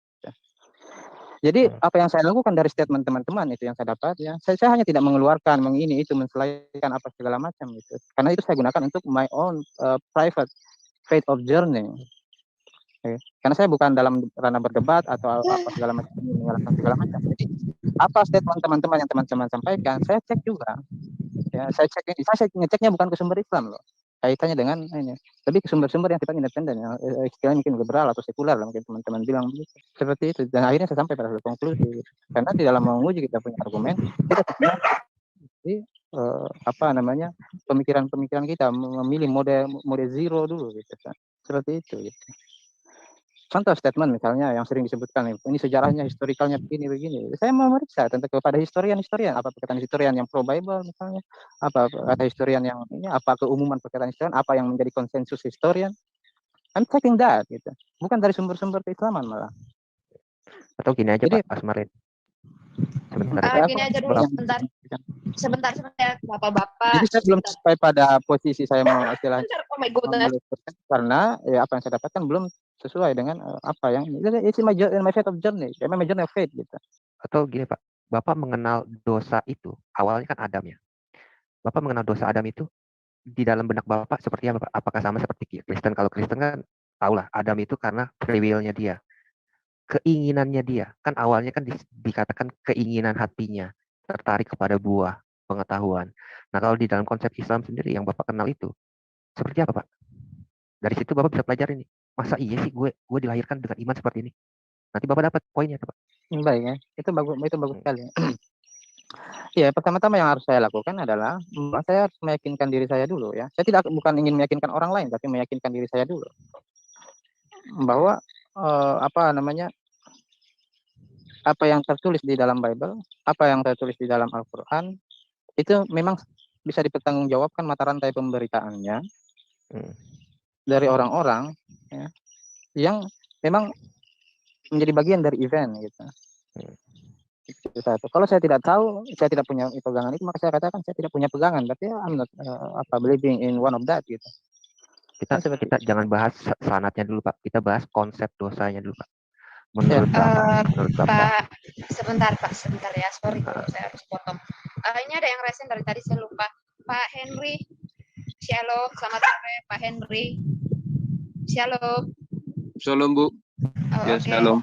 Jadi apa yang saya lakukan dari statement teman-teman itu yang saya dapat ya, saya hanya tidak mengeluarkan mengini itu menselaikan apa segala macam gitu. Karena itu saya gunakan untuk my own private faith of journey. Okay. Karena saya bukan dalam ranah berdebat atau apa segala macam menyalahkan segala macam. Jadi apa statement teman-teman yang teman-teman sampaikan, saya cek juga. Ya, saya cek ini, saya ngeceknya bukan ke sumber Islam loh. Kaitannya dengan ini, lebih ke sumber-sumber yang sifatnya independen, yang istilahnya mungkin liberal atau sekuler lah, mungkin teman-teman bilang begitu. Seperti itu. Dan akhirnya saya sampai pada satu konklusi. Karena di dalam menguji kita punya argumen, kita apa namanya pemikiran-pemikiran kita memilih mode zero dulu gitu. Seperti itu. Gitu. Contoh statement misalnya yang sering disebutkan ini sejarahnya historikalnya begini. Saya mau meriksa tentang kepada historian apa perkataan historian yang pro Bible misalnya, apa kata historian yang ini, apa keumuman perkataan historian, apa yang menjadi konsensus historian. I'm checking that gitu. Bukan dari sumber-sumber keislaman malah. Atau gini aja Jadi, Pak Asmarin. Sebentar. Gini aja dulu sebentar ya Bapak-bapak. Jadi saya belum sampai pada posisi saya mau istilahnya Oh my goodness. karena ya apa yang saya dapatkan belum sesuai dengan apa yang it's my faith of journey, my journey of faith gitu. Atau gini Pak, Bapak mengenal dosa itu awalnya kan Adam ya. Bapak mengenal dosa Adam itu di dalam benak Bapak seperti apa Pak? Apakah sama seperti Kristen? Kalau Kristen kan tahulah Adam itu karena free will-nya dia, keinginannya dia. Kan awalnya kan dikatakan keinginan hatinya tertarik kepada buah pengetahuan. Nah kalau di dalam konsep Islam sendiri yang Bapak kenal itu seperti apa Pak? Dari situ Bapak bisa pelajari nih. Masa iya sih gue dilahirkan dengan iman seperti ini? Nanti Bapak dapat poinnya Pak. Baik ya, itu bagus sekali. Ya, pertama-tama yang harus saya lakukan adalah saya harus meyakinkan diri saya dulu ya. Saya bukan ingin meyakinkan orang lain, tapi meyakinkan diri saya dulu bahwa apa yang tertulis di dalam Bible, apa yang tertulis di dalam Al-Quran itu memang bisa dipertanggungjawabkan mata rantai pemberitaannya dari orang-orang ya, yang memang menjadi bagian dari event gitu. Itu satu. Kalau saya tidak tahu, saya tidak punya pegangan itu, maka saya katakan saya tidak punya pegangan. Tapi I'm not believing in one of that gitu. Kita jangan bahas sanatnya dulu Pak. Kita bahas konsep dosanya dulu Pak. Menurut Bapak. Pak, sebentar ya. Sorry saya harus potong. Ini ada yang resen dari tadi saya lupa. Pak Henry. Shalom, selamat sore Pak Henry. Shalom. Shalom Bu. Oh, Ya, okay. shalom.